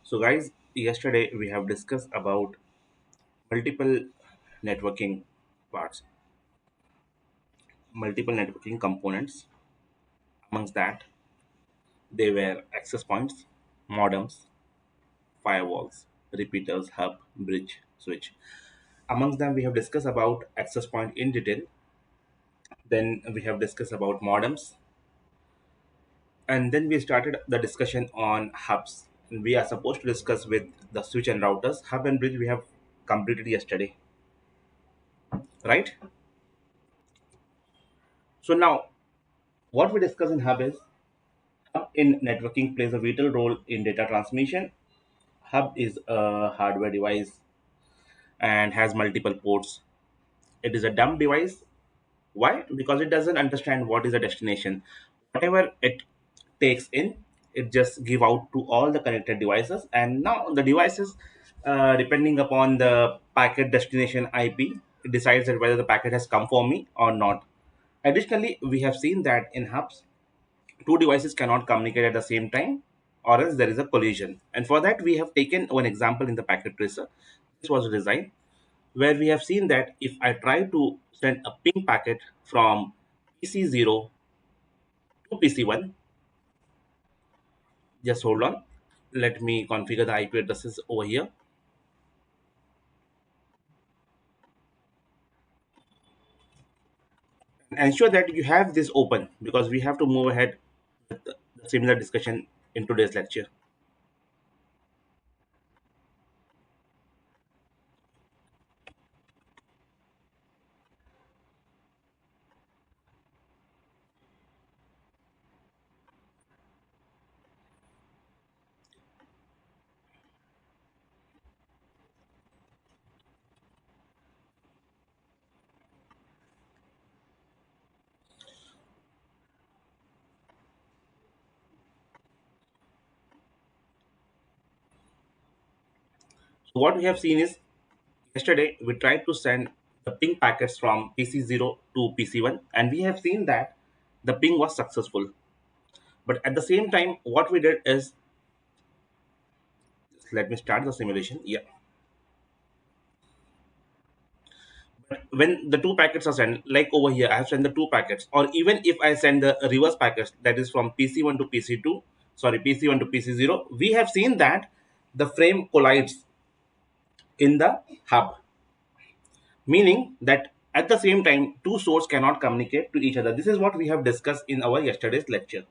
So, guys, yesterday we have discussed about multiple networking parts, multiple networking components. Amongst that, they were access points, modems, firewalls, repeaters, hub, bridge, switch. Amongst them, we have discussed about access point in detail. Then we have discussed about modems, and then we started the discussion on hubs. And we are supposed to discuss with the switch and routers. Hub and bridge we have completed yesterday, right? So now what we discuss in hub is hub in networking plays a vital role in data transmission. Hub is a hardware device and has multiple ports. It is a dumb device. Why? Because it doesn't understand what is the destination. Whatever it takes in, it just give out to all the connected devices. And now the devices, depending upon the packet destination IP, it decides that whether the packet has come for me or not. Additionally, we have seen that in hubs, two devices cannot communicate at the same time or else there is a collision, and for that we have taken one example in the packet tracer. This was a design where we have seen that if I try to send a ping packet from pc0 to pc1, just hold on, let me configure the IP addresses over here and ensure that you have this open because we have to move ahead with the similar discussion in today's lecture. So what we have seen is yesterday, we tried to send the ping packets from PC0 to PC1, and we have seen that the ping was successful. But at the same time, what we did is, let me start the simulation. Yeah. When the two packets are sent, like over here, I have sent the two packets, or even if I send the reverse packets, that is from PC1 to PC2, sorry, PC1 to PC0, we have seen that the frame collides in the hub, meaning that at the same time two sources cannot communicate to each other. This is what we have discussed in our yesterday's lecture.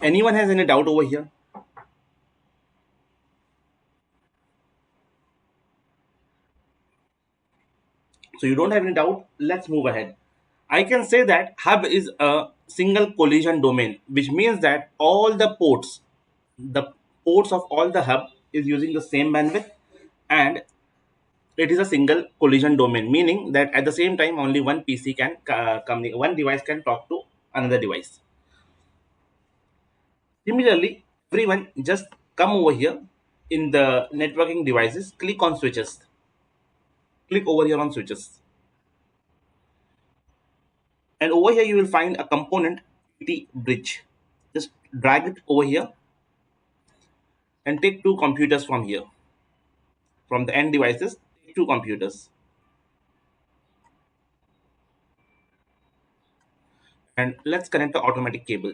Anyone has any doubt over here? So you don't have any doubt, let's move ahead. I can say that hub is a single collision domain, which means that all the ports of all the hub is using the same bandwidth, and it is a single collision domain, meaning that at the same time only one PC can communicate, one device can talk to another device. Similarly, everyone just come over here in the networking devices, click on switches, click over here on switches, and over here you will find a component PT bridge. Just drag it over here and take two computers from here, from the end devices, take two computers, and let's connect the automatic cable,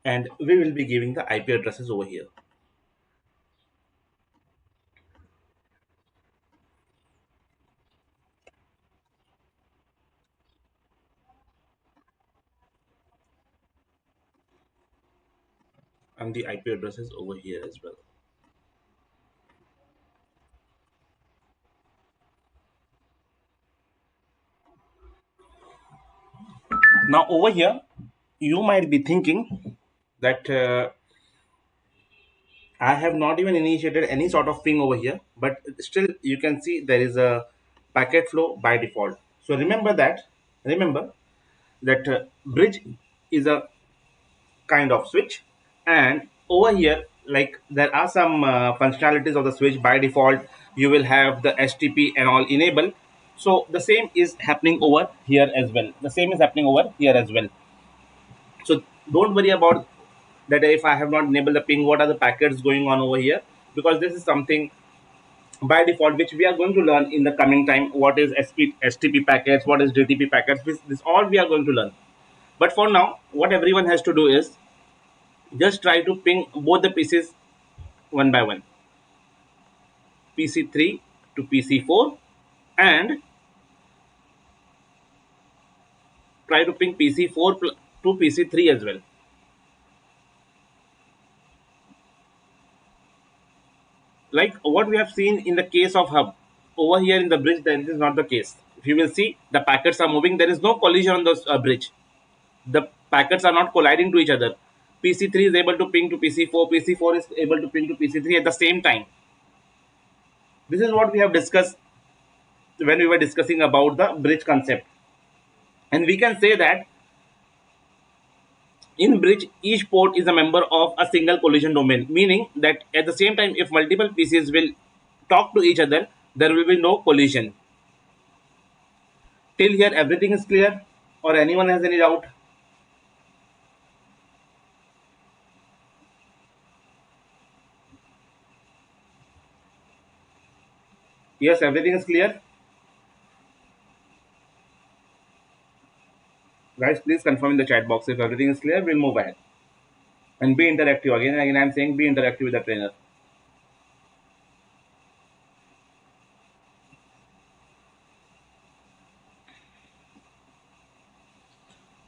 and we will be giving the IP addresses over here. And the IP addresses over here as well. Now over here you might be thinking that I have not even initiated any sort of ping over here, but still you can see there is a packet flow by default. So remember that bridge is a kind of switch, and over here, like there are some functionalities of the switch by default. You will have the HTTP and all enabled, So the same is happening over here as well. The same is happening over here as well. So don't worry about that if I have not enabled the ping, what are the packets going on over here, because this is something by default which we are going to learn in the coming time. What is STP packets, what is DTP packets, this all we are going to learn. But for now, what everyone has to do is just try to ping both the pieces one by one, PC3 to PC4, and try to ping PC4 to PC3 as well. Like what we have seen in the case of hub, over here in the bridge, that is not the case. If you will see, the packets are moving, there is no collision on the bridge. The packets are not colliding to each other. PC3 is able to ping to PC4, PC4 is able to ping to PC3 at the same time. This is what we have discussed when we were discussing about the bridge concept. And we can say that in bridge, each port is a member of a single collision domain, meaning that at the same time, if multiple PCs will talk to each other, there will be no collision. Till here, everything is clear, or anyone has any doubt? Yes, everything is clear. Guys, please confirm in the chat box if everything is clear. We'll move ahead and be interactive. Again and again, I'm saying be interactive with the trainer.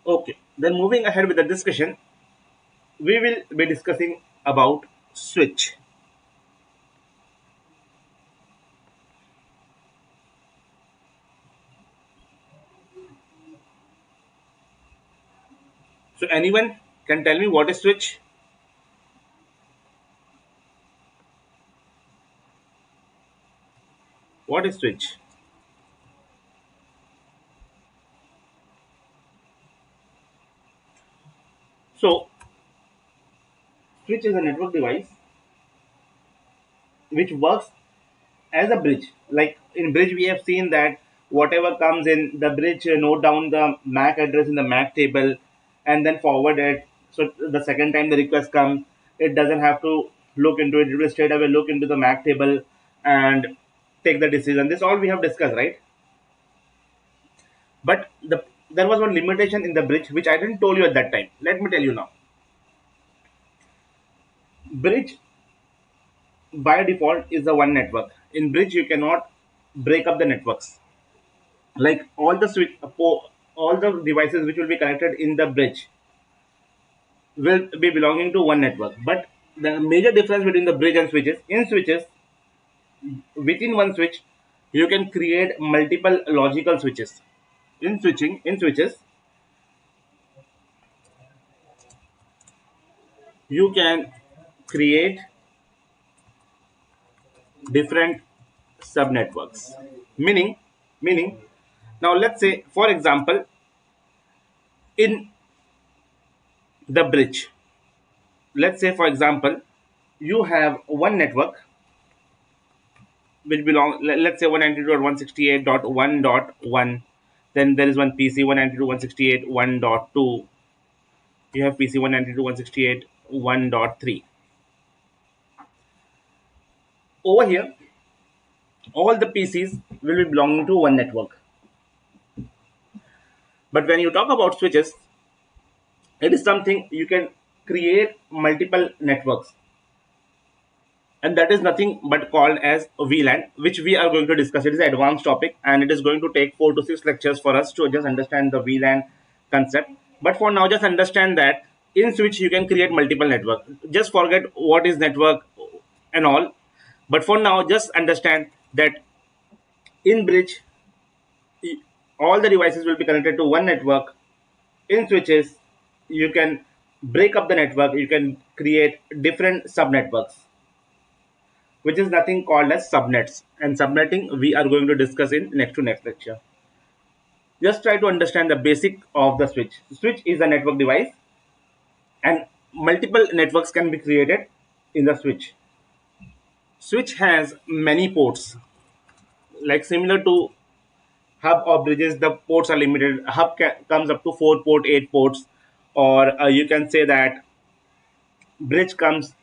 Okay, then moving ahead with the discussion, we will be discussing about switch. So, anyone can tell me what is switch? What is switch? So, switch is a network device which works as a bridge. Like in bridge, we have seen that whatever comes in the bridge, note down the MAC address in the MAC table and then forward it. So the second time the request comes, it doesn't have to look into it. It will straight away look into the MAC table and take the decision. This all we have discussed, right? But there was one limitation in the bridge which I didn't told you at that time. Let me tell you now. Bridge by default is the one network. In bridge, you cannot break up the networks. Like all the devices which will be connected in the bridge will be belonging to one network. But the major difference between the bridge and switches, in switches, within one switch, you can create multiple logical switches. In switches, you can create different subnetworks. Meaning, meaning, now let's say, for example, in the bridge, let's say, for example, you have one network which belong, let's say 192.168.1.1. Then there is one PC 192.168.1.2. You have PC 192.168.1.3. Over here, all the PCs will be belonging to one network. But when you talk about switches, it is something you can create multiple networks, and that is nothing but called as VLAN, which we are going to discuss. It is an advanced topic, and it is going to take 4 to 6 lectures for us to just understand the VLAN concept. But for now, just understand that in switch you can create multiple network. Just forget what is network and all. But for now, just understand that in bridge, all the devices will be connected to one network. In switches, you can break up the network. You can create different subnetworks, which is nothing called as subnets. And subnetting we are going to discuss in next to next lecture. Just try to understand the basic of the switch. Switch is a network device, and multiple networks can be created in the switch. Switch has many ports, like similar to hub or bridges, the ports are limited. Hub comes up to 4 port, 8 ports, or you can say that bridge comes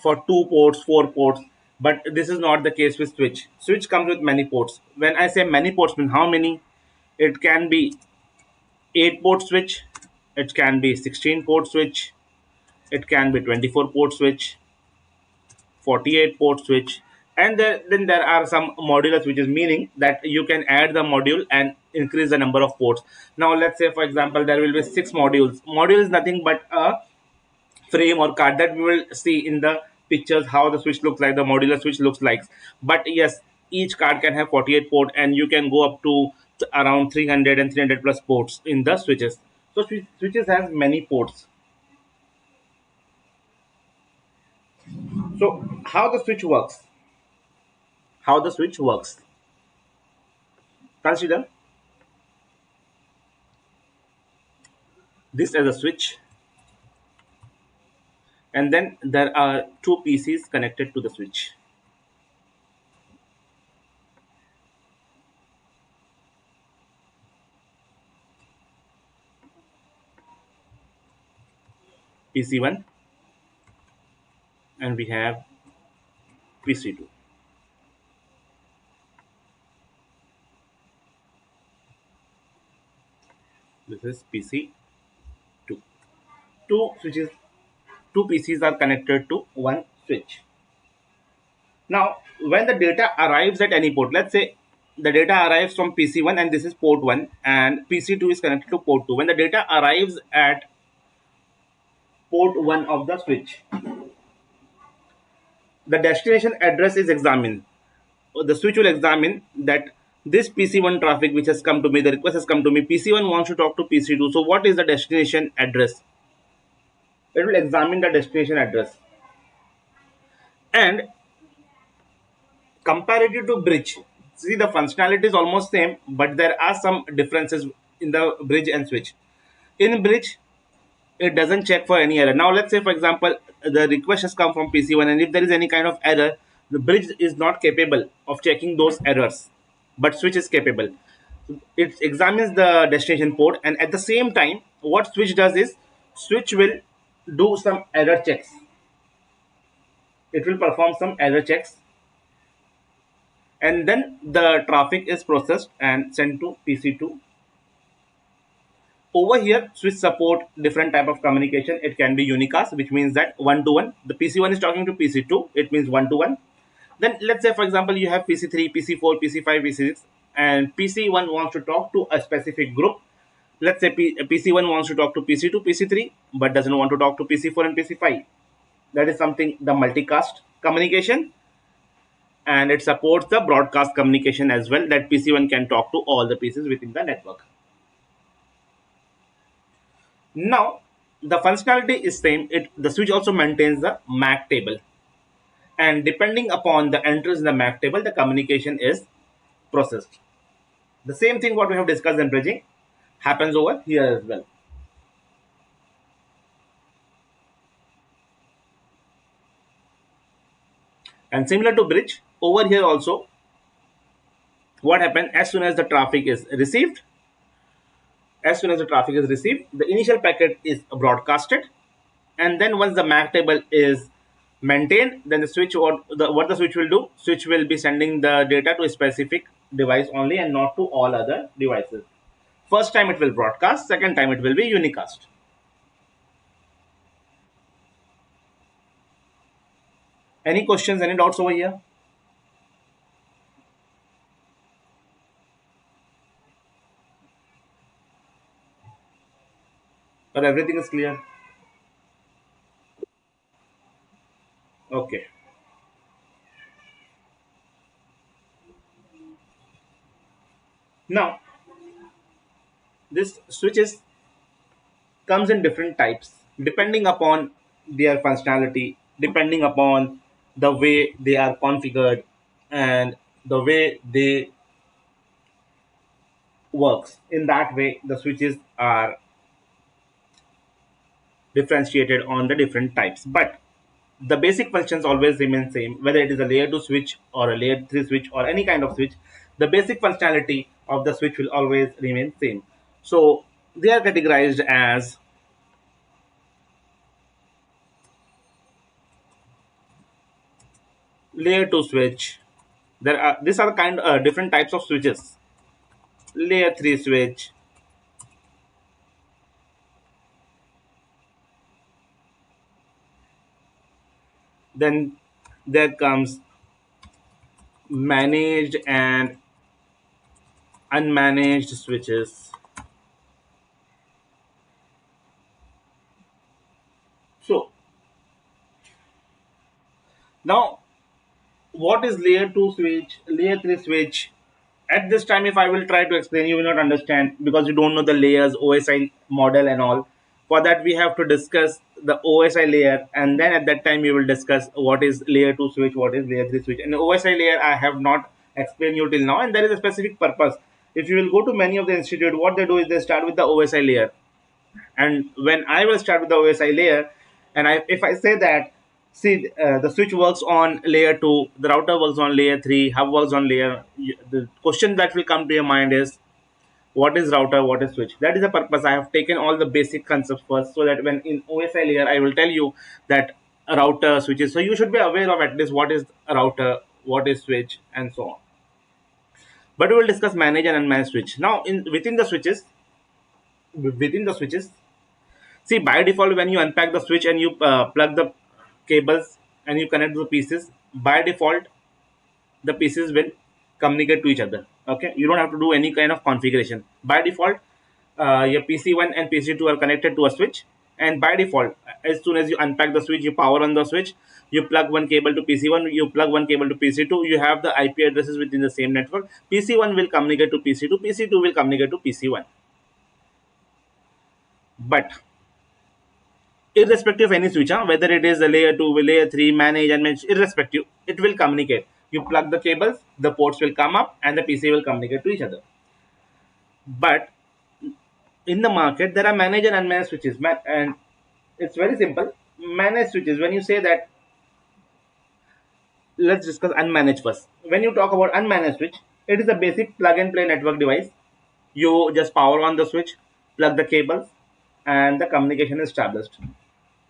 for 2 ports, 4 ports. But this is not the case with switch. Switch comes with many ports. When I say many ports, mean how many? It can be 8 port switch, it can be 16 port switch, it can be 24 port switch, 48 port switch, and then there are some modular switches, meaning that you can add the module and increase the number of ports. Now let's say for example there will be 6 modules. Module is nothing but a frame or card that we will see in the pictures how the switch looks like, the modular switch looks like. But yes, each card can have 48 port, and you can go up to around 300 and 300 plus ports in the switches. So switches has many ports. So how the switch works? How the switch works? Consider this as a switch, and then there are two PCs connected to the switch. PC1, and we have PC2. This is PC2. Two switches, two PCs are connected to one switch. Now, when the data arrives at any port, let's say the data arrives from PC1 and this is port 1 and PC2 is connected to port 2. When the data arrives at port 1 of the switch, the destination address is examined. The switch will examine that this PC1 traffic which has come to me, the request has come to me, PC1 wants to talk to PC2. So what is the destination address? It will examine the destination address. And comparative to bridge, see the functionality is almost same, but there are some differences in the bridge and switch. In bridge, it doesn't check for any error. Now let's say for example the request has come from PC1, and if there is any kind of error, the bridge is not capable of checking those errors, but switch is capable. It examines the destination port, and at the same time what switch does is switch will do some error checks. It will perform some error checks, and then the traffic is processed and sent to PC2. Over here, switch support different type of communication. It can be unicast, which means that one to one. The PC1 is talking to PC2. It means one to one. Then let's say, for example, you have PC3, PC4, PC5, PC6, and PC1 wants to talk to a specific group. Let's say PC1 wants to talk to PC2, PC3, but doesn't want to talk to PC4 and PC5. That is something the multicast communication, and it supports the broadcast communication as well. That PC1 can talk to all the pieces within the network. Now, the functionality is same. The switch also maintains the MAC table, and depending upon the entries in the MAC table, the communication is processed. The same thing what we have discussed in bridging happens over here as well. And similar to bridge, over here also, what happens as soon as the traffic is received? As soon as the traffic is received, the initial packet is broadcasted, and then once the MAC table is maintained, then the switch what the switch will do, switch will be sending the data to a specific device only and not to all other devices. First time it will broadcast, second time it will be unicast. Any questions, any doubts over here? Or everything is clear? Okay. Now this switches comes in different types depending upon their functionality, depending upon the way they are configured and the way they works. In that way the switches are differentiated on the different types, but the basic functions always remain same, whether it is a layer 2 switch or a layer 3 switch or any kind of switch. The basic functionality of the switch will always remain same. So they are categorized as layer 2 switch. There are these are kind different types of switches. Layer 3 switch, then there comes managed and unmanaged switches. So now, what is layer 2 switch, layer 3 switch? At this time, if I will try to explain, you will not understand because you don't know the layers, OSI model, and all. For that, we have to discuss the OSI layer, and then at that time, we will discuss what is layer 2 switch, what is layer 3 switch. And the OSI layer, I have not explained you till now, and there is a specific purpose. If you will go to many of the institute, what they do is they start with the OSI layer, and when I will start with the OSI layer, and if I say that, see, the switch works on layer 2, the router works on layer 3, hub works on layer, the question that will come to your mind is, what is router, what is switch? That is the purpose. I have taken all the basic concepts first, so that when in OSI layer, I will tell you that a router, switches. So you should be aware of at least what is a router, what is switch, and so on. But we will discuss manage and unmanaged switch. Now, in within the switches, see, by default, when you unpack the switch and you plug the cables and you connect the pieces, by default, the pieces will communicate to each other. Okay, you don't have to do any kind of configuration. By default, your PC1 and PC2 are connected to a switch, and by default, as soon as you unpack the switch, you power on the switch, you plug one cable to PC1, you plug one cable to PC2, you have the IP addresses within the same network. PC1 will communicate to PC2, PC2 will communicate to PC1. But irrespective of any switch, whether it is a layer 2, layer 3, manage and manage, irrespective, it will communicate. You plug the cables, the ports will come up, and the PC will communicate to each other. But in the market, there are managed and unmanaged switches, and it's very simple. Managed switches, when you say that, let's discuss unmanaged first. When you talk about unmanaged switch, it is a basic plug and play network device. You just power on the switch, plug the cables, and the communication is established.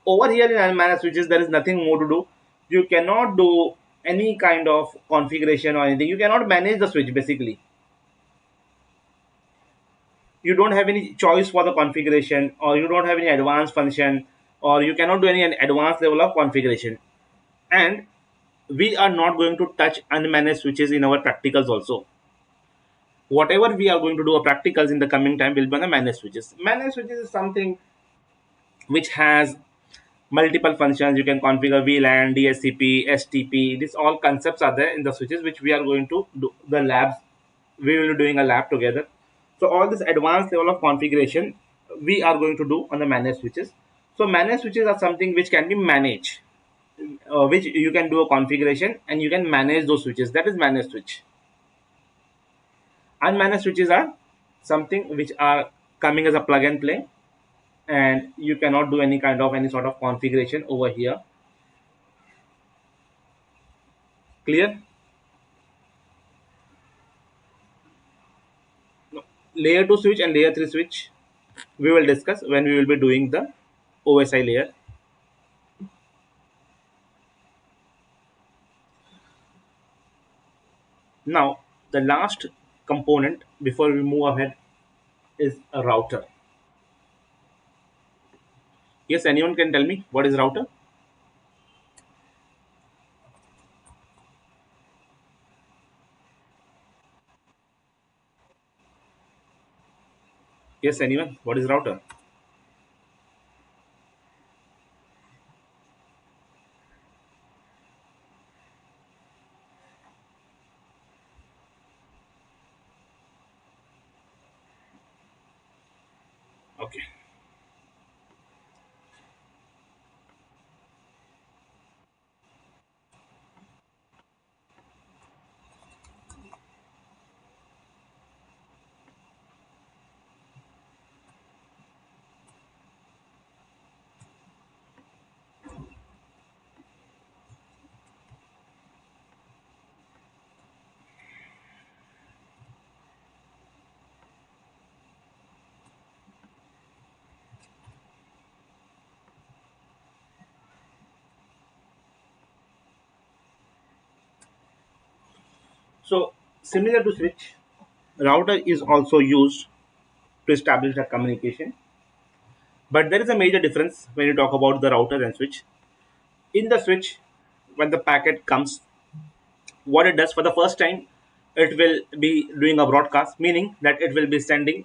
Over here in unmanaged switches, there is nothing more to do. You cannot do any kind of configuration or anything. You cannot manage the switch basically. You don't have any choice for the configuration, or you don't have any advanced function, or you cannot do any advanced level of configuration. And we are not going to touch unmanaged switches in our practicals also. Whatever we are going to do a practicals in the coming time will be on the managed switches. Managed switches is something which has multiple functions. You can configure VLAN, DSCP, STP. These all concepts are there in the switches, which we are going to do the labs. We will be doing a lab together. So all this advanced level of configuration we are going to do on the managed switches. So managed switches are something which can be managed, which you can do a configuration and you can manage those switches. That is managed switch. Unmanaged switches are something which are coming as a plug and play, and you cannot do any kind of any sort of configuration over here. Clear? No. Layer 2 switch and layer 3 switch we will discuss when we will be doing the OSI layer. Now, the last component before we move ahead is a router. Yes, anyone can tell me what is router? Yes, anyone? What is router? Okay. So similar to switch, router is also used to establish a communication. But there is a major difference when you talk about the router and switch. In the switch, when the packet comes, what it does for the first time, it will be doing a broadcast, meaning that it will be sending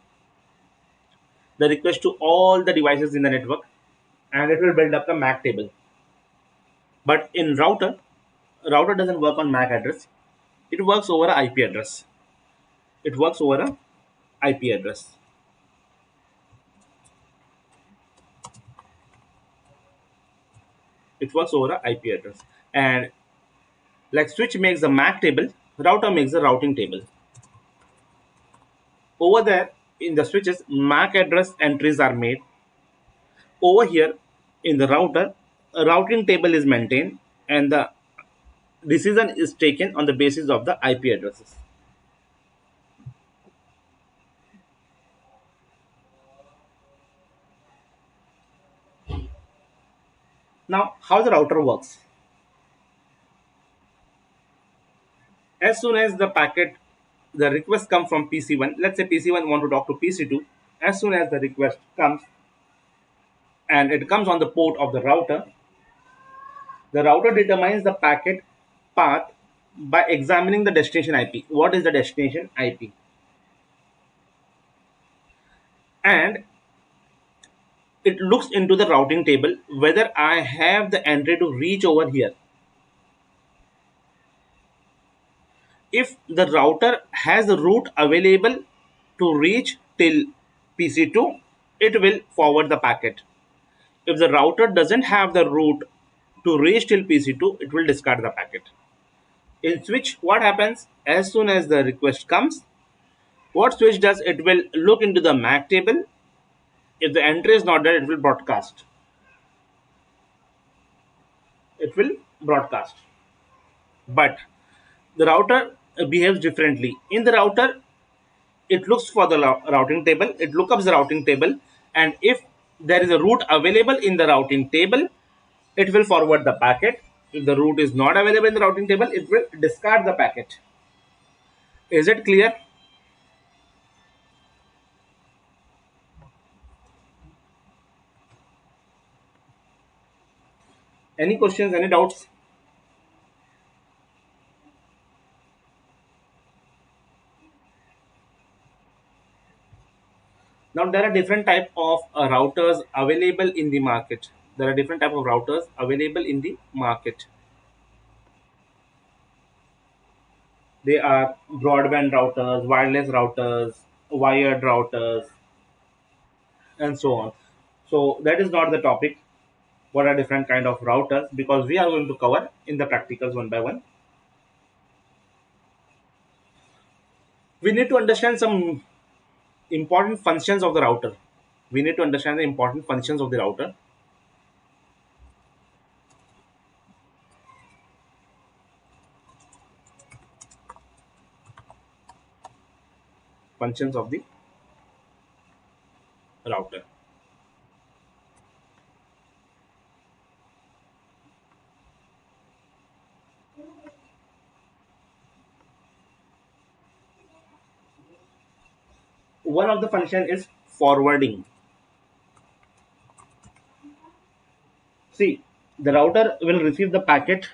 the request to all the devices in the network, and it will build up the MAC table. But in router doesn't work on MAC address. It works over a IP address. It works over a IP address. It works over a IP address. And like switch makes the MAC table, router makes the routing table. Over there in the switches, MAC address entries are made. Over here in the router, a routing table is maintained, and the decision is taken on the basis of the IP addresses. Now, how the router works? As soon as the request comes from PC1, let's say PC1 want to talk to PC2. As soon as the request comes and it comes on the port of the router determines the packet path by examining the destination IP. What is the destination IP? And it looks into the routing table whether I have the entry to reach over here. If the router has the route available to reach till PC2, it will forward the packet. If the router doesn't have the route to reach till PC2, it will discard the packet. In switch, what happens? As soon as the request comes, what switch does? It will look into the MAC table. If the entry is not there, it will broadcast. It will broadcast. But the router behaves differently. In the router, it looks for the routing table, it looks up the routing table, and if there is a route available in the routing table, it will forward the packet. If the route is not available in the routing table, it will discard the packet. Is it clear? Any questions, any doubts? Now there are different type of routers available in the market. There are different type of routers available in the market. They are broadband routers, wireless routers, wired routers, and so on. So that is not the topic. What are different kind of routers, because we are going to cover in the practicals one by one. We need to understand some important functions of the router. We need to understand the important functions of the router. Functions of the router. One of the function is forwarding. See, the router will receive the packet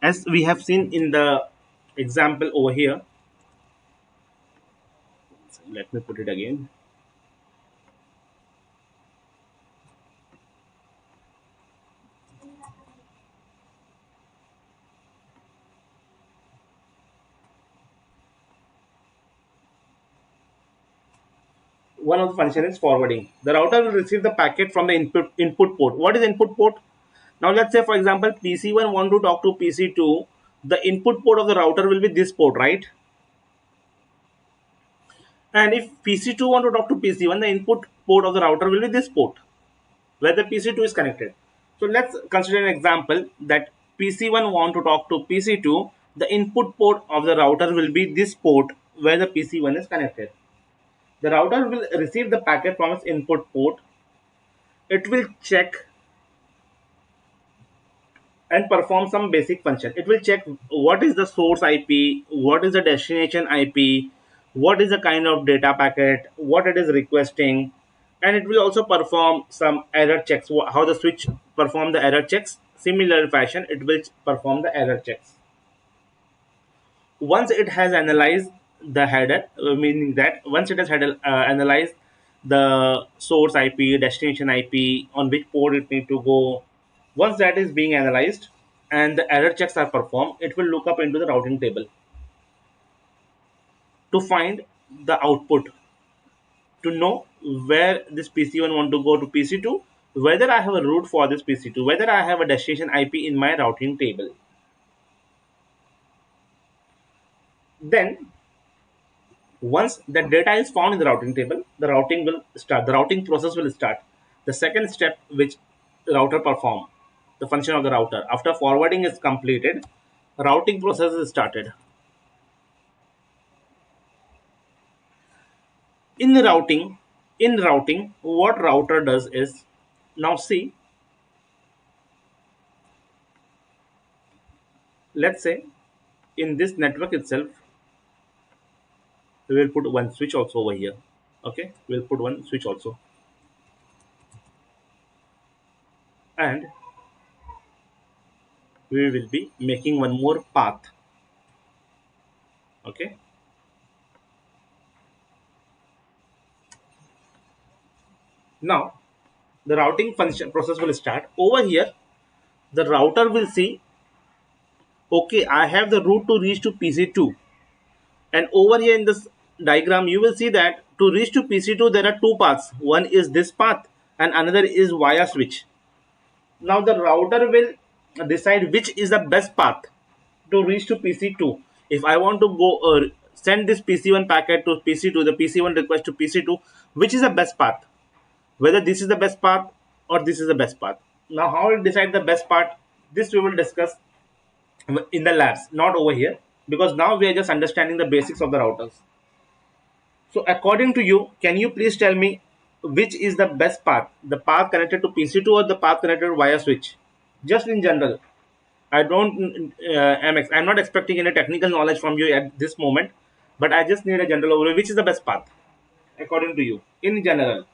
as we have seen in the example over here. Let me put it again. One of the function is forwarding. The router will receive the packet from the input port. What is input port? Now let's say for example PC1 want to talk to PC2. The input port of the router will be this port, right? And if PC2 want to talk to PC1, the input port of the router will be this port where the PC2 is connected. So let's consider an example that PC1 want to talk to PC2. The input port of the router will be this port where the PC1 is connected. The router will receive the packet from its input port. It will check and perform some basic function. It will check what is the source IP, what is the destination IP, what is the kind of data packet, what it is requesting, and it will also perform some error checks. How the switch perform the error checks. Similar fashion, it will perform the error checks. Once it has analyzed the header, meaning that once it has analyzed the source IP, destination IP, on which port it need to go, once that is being analyzed and the error checks are performed, it will look up into the routing table to find the output, to know where this PC1 want to go to PC2, whether I have a route for this PC2, whether I have a destination IP in my routing table. Then once the data is found in the routing table, the routing will start. The routing process will start. The second step which router perform, the function of the router. After forwarding is completed, routing process is started. In routing, what router does is, now see, let's say in this network itself, we will put one switch also over here. Okay, we'll put one switch also, and we will be making one more path. Okay, now the routing function process will start over here. The router will see, okay, I have the route to reach to PC2, and over here in this diagram you will see that to reach to PC2 there are two paths. One is this path and another is via switch. Now the router will decide which is the best path to reach to PC2. If I want to go send this PC1 packet to PC2, the PC1 request to PC2, which is the best path, whether this is the best path or this is the best path. Now how it decide the best path, this we will discuss in the labs, not over here, because now we are just understanding the basics of the routers. So according to you, can you please tell me which is the best path, the path connected to PC2 or the path connected via switch? Just in general. I don't I'm not expecting any technical knowledge from you at this moment, but I just need a general overview. Which is the best path according to you in general?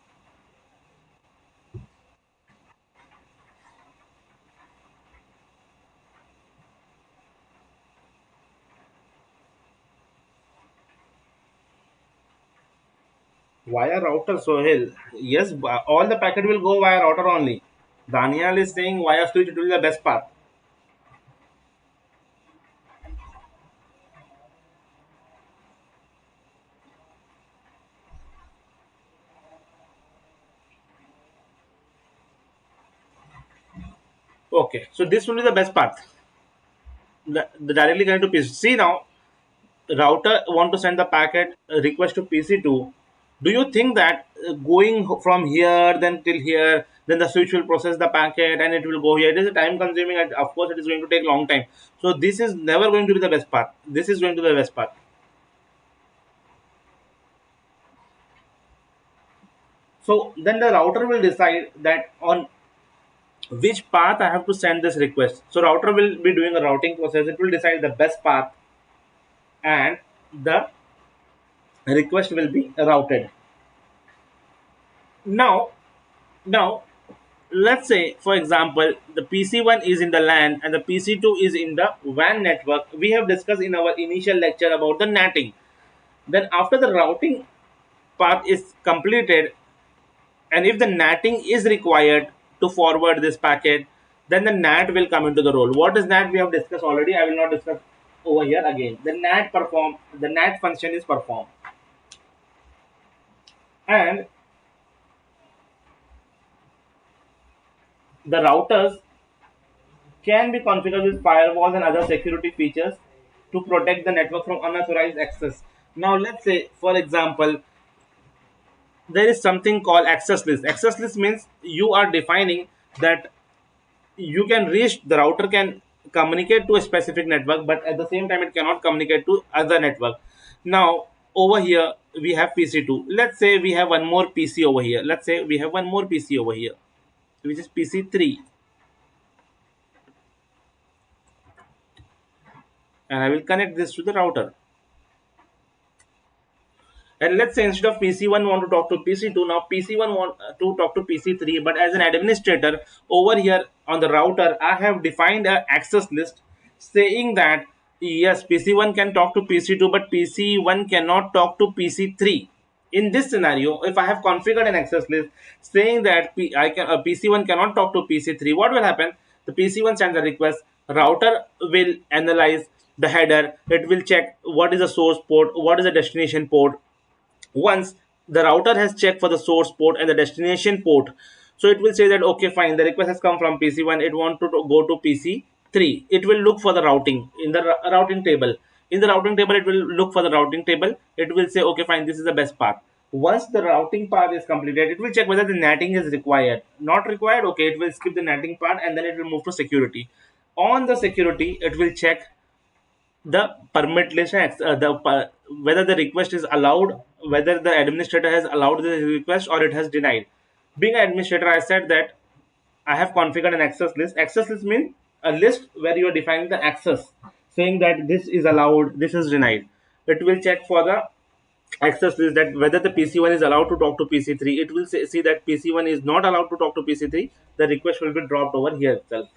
Via router, Sohail. Yes, all the packet will go via router only. Daniel is saying via switch it will be the best path. Okay, so this will be the best path. The directly connect to PC. See now, router want to send the packet request to PC2. Do you think that going from here then till here, then the switch will process the packet and it will go here? It is a time consuming, and of course it is going to take long time. So this is never going to be the best path. This is going to be the best path. So then the router will decide that on which path I have to send this request. So router will be doing a routing process. It will decide the best path, and the request will be routed. Now, now let's say for example the PC1 is in the LAN and the PC2 is in the WAN network. We have discussed in our initial lecture about the NATing. Then after the routing path is completed, and if the NATing is required to forward this packet, then the NAT will come into the role. What is NAT? We have discussed already. I will not discuss over here again. The NAT function is performed, and the routers can be configured with firewalls and other security features to protect the network from unauthorized access. Now, let's say, for example, there is something called access list. Access list means you are defining that you can reach, the router can communicate to a specific network, but at the same time it cannot communicate to other network. Now over here we have PC2. Let's say we have one more PC over here. Let's say we have one more PC over here, which is PC3. and I will connect this to the router. And let's say instead of PC1 want to talk to PC2, now PC1 want to talk to PC3. But as an administrator over here on the router, I have defined a access list saying that yes, PC1 can talk to PC2, but PC1 cannot talk to PC3. In this scenario, if I have configured an access list saying that PC1 cannot talk to PC3, what will happen? The PC1 sends a request, router will analyze the header, it will check what is the source port, what is the destination port. Once the router has checked for the source port and the destination port, so it will say that okay, fine, the request has come from PC1, it want to go to PC3. It will look for the routing in the routing table. In the routing table, it will look for the routing table. It will say okay, fine, this is the best path. Once the routing path is completed, it will check whether the netting is required. Not required, okay, it will skip the netting part and then it will move to security. On the security, it will check the permit list, whether the request is allowed, whether the administrator has allowed the request or it has denied. Being an administrator, I said that I have configured an access list. Access list means a list where you are defining the access, saying that this is allowed, this is denied. It will check for the access list that whether the PC1 is allowed to talk to PC3. It will see that PC1 is not allowed to talk to PC3. The request will be dropped over here itself.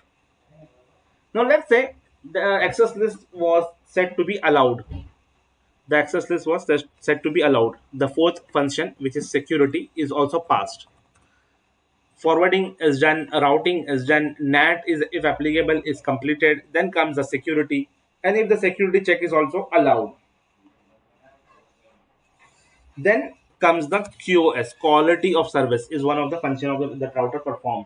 Now let's say the access list was set to be allowed. The access list was set to be allowed. The fourth function, which is security, is also passed. Forwarding is done, routing is done, NAT is, if applicable, is completed. Then comes the security, and if the security check is also allowed, then comes the QoS, quality of service, is one of the function of the router performs.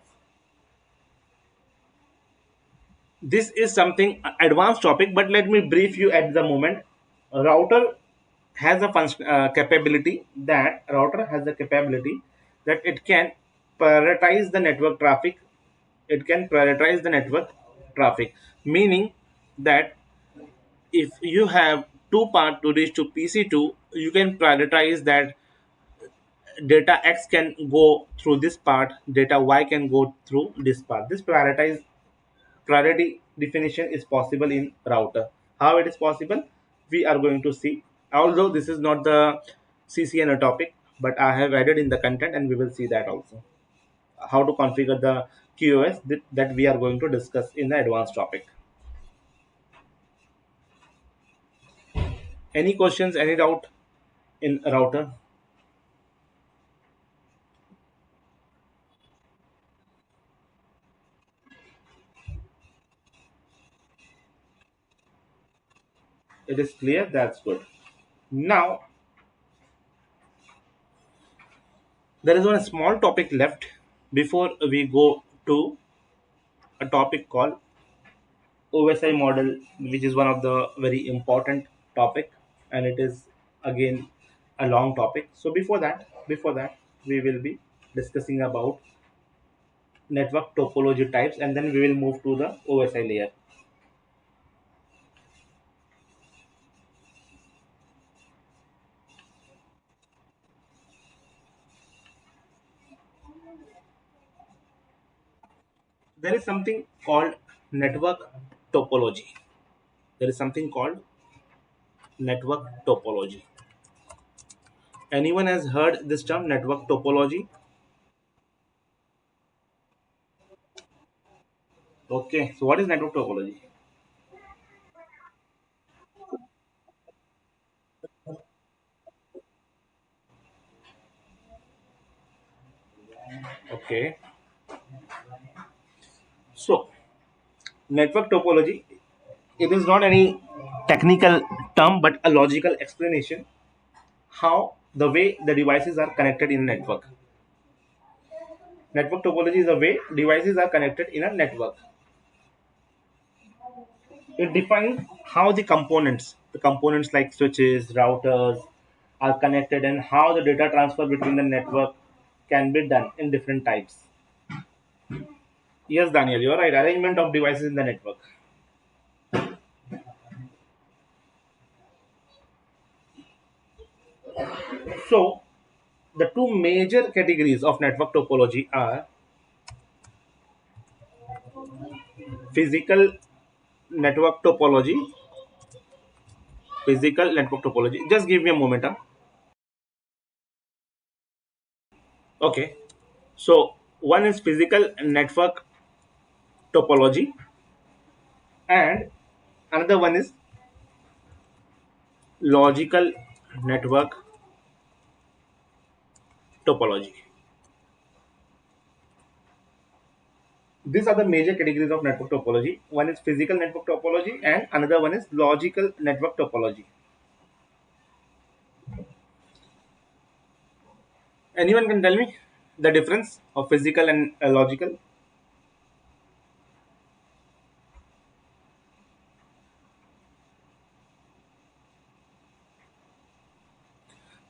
This is something advanced topic, but let me brief you at the moment. Router has a function capability that router has the capability that it can prioritize the network traffic. It can prioritize the network traffic, meaning that if you have two paths to reach to PC2, you can prioritize that data X can go through this part, data Y can go through this part. This priority definition is possible in router. How it is possible, we are going to see. Although this is not the CCNA topic, but I have added in the content and we will see that also. How to configure the QoS, that we are going to discuss in the advanced topic. Any questions, any doubt in router? It is clear, that's good. Now, there is one small topic left before we go to a topic called OSI model, which is one of the very important topic, and it is again a long topic. So before that, we will be discussing about network topology types, and then we will move to the OSI layer. There is something called network topology. There is something called network topology. Anyone has heard this term, network topology? Okay, so what is network topology? Okay, so network topology, it is not any technical term but a logical explanation how the way the devices are connected in a network. Network topology is the way devices are connected in a network. It defines how the components like switches, routers are connected, and how the data transfer between the network can be done in different types. Yes, Daniel, you're right. Arrangement of devices in the network. So, the two major categories of network topology are physical network topology Physical network topology. Just give me a moment. Huh? Okay. So one is physical network topology, and another one is logical network topology. These are the major categories of network topology. One is physical network topology, and another one is logical network topology. Anyone can tell me the difference of physical and logical?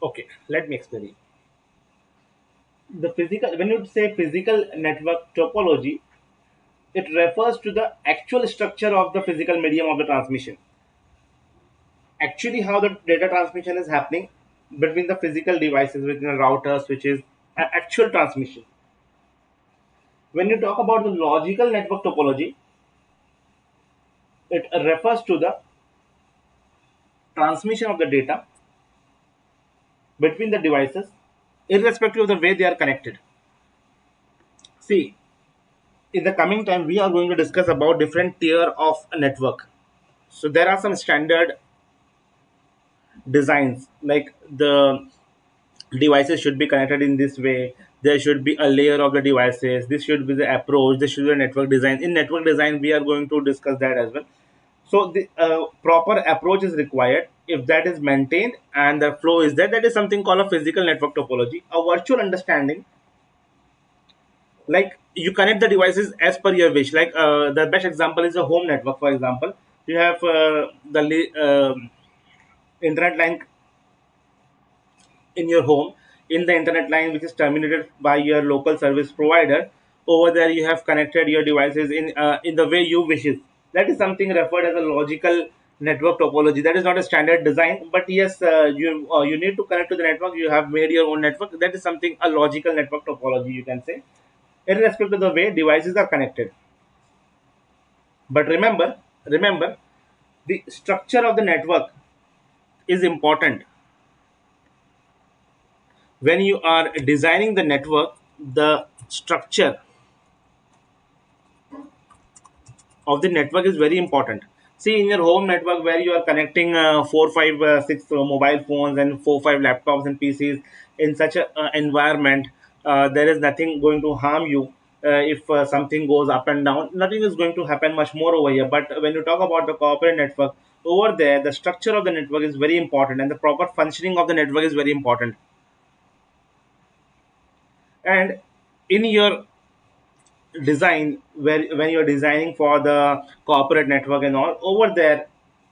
Okay, let me explain it. The physical, when you say physical network topology, it refers to the actual structure of the physical medium of the transmission. Actually, how the data transmission is happening between the physical devices, between the router, switches, and actual transmission. When you talk about the logical network topology, it refers to the transmission of the data between the devices, irrespective of the way they are connected. See, in the coming time, we are going to discuss about different tier of a network. So there are some standard designs, like the devices should be connected in this way. There should be a layer of the devices. This should be the approach. This should be a network design. In network design, we are going to discuss that as well. So the proper approach is required. If that is maintained and the flow is there, that is something called a physical network topology. A virtual understanding, like you connect the devices as per your wish. Like the best example is a home network. For example, you have internet line in your home, in the internet line which is terminated by your local service provider. Over there you have connected your devices in the way you wishes. That is something referred as a logical network topology. That is not a standard design, but yes, you need to connect to the network. You have made your own network. That is something a logical network topology, you can say, irrespective of the way devices are connected. But remember, the structure of the network is important. When you are designing the network, the structure of the network is very important. See, in your home network where you are connecting four, five, six mobile phones and four, five laptops and PCs, in such a environment, there is nothing going to harm you. If something goes up and down, nothing is going to happen much more over here. But when you talk about the corporate network, over there, the structure of the network is very important, and the proper functioning of the network is very important. And in your design, where when you're designing for the corporate network and all, over there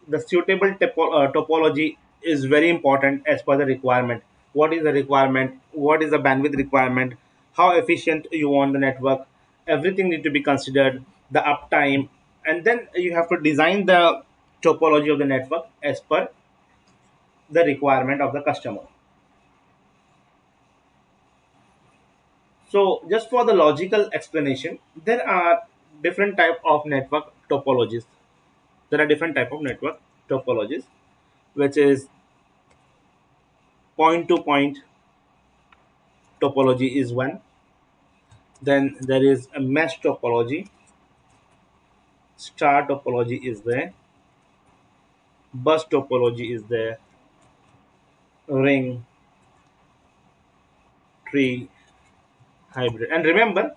the suitable topology is very important as per the requirement. What is the requirement? What is the bandwidth requirement? How efficient you want the network? Everything need to be considered, the uptime, and then you have to design the topology of the network as per the requirement of the customer. So just for the logical explanation, there are different type of network topologies. There are different type of network topologies, which is point to point topology is one. Then there is a mesh topology, star topology is there, bus topology is there, ring, tree, hybrid. And remember,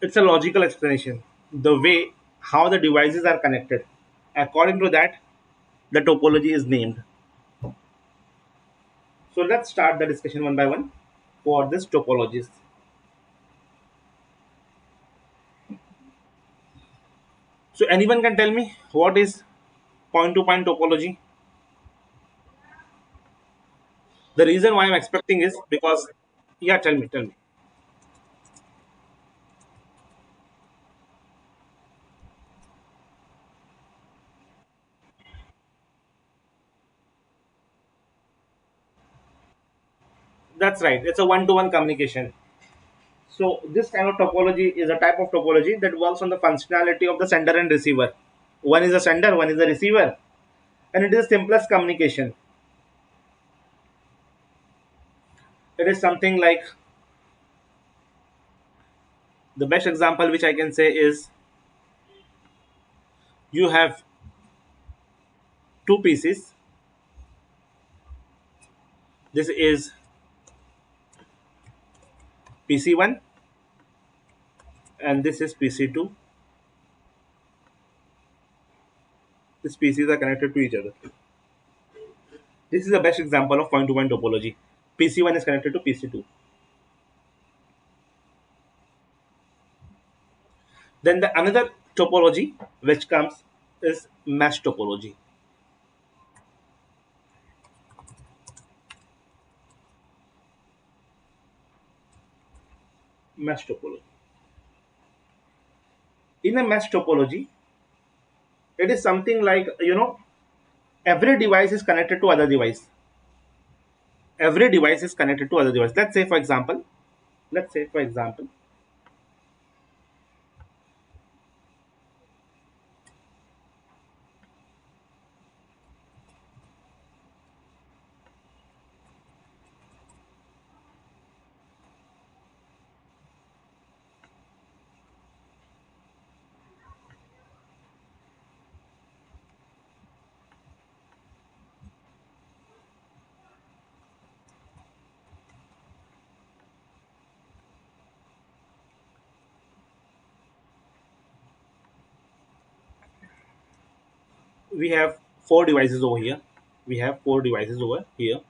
it's a logical explanation. The way how the devices are connected. According to that, the topology is named. So let's start the discussion one by one for this topologies. So anyone can tell me what is point to point topology? The reason why I'm expecting is because, yeah, tell me. That's right. It's a one-to-one communication. So this kind of topology is a type of topology that works on the functionality of the sender and receiver. One is a sender, one is a receiver, and it is simplest communication. It is something like, the best example which I can say is, you have two PCs. This is PC1 and this is PC2. These PCs are connected to each other. This is the best example of point-to-point topology. PC1 is connected to PC2. Then the another topology which comes is mesh topology. Mesh topology. In a mesh topology, it is something like, every device is connected to other device. Every device is connected to other device. Let's say for example, we have four devices over here. We have four devices over here.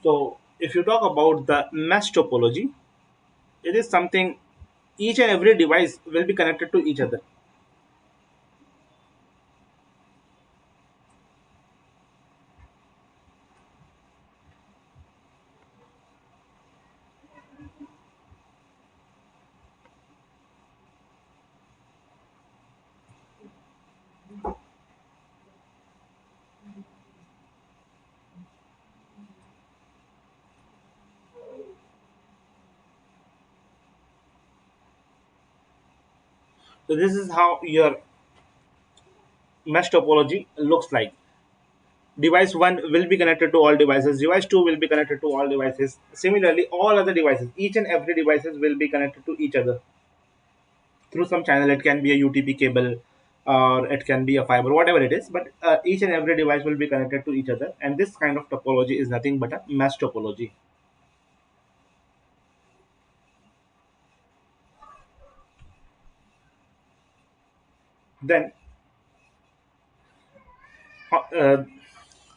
So if you talk about the mesh topology, it is something, each and every device will be connected to each other. So this is how your mesh topology looks like. Device 1 will be connected to all devices, device 2 will be connected to all devices, similarly all other devices, each and every devices will be connected to each other through some channel. It can be a UTP cable or it can be a fiber, whatever it is, but each and every device will be connected to each other, and this kind of topology is nothing but a mesh topology. Then uh,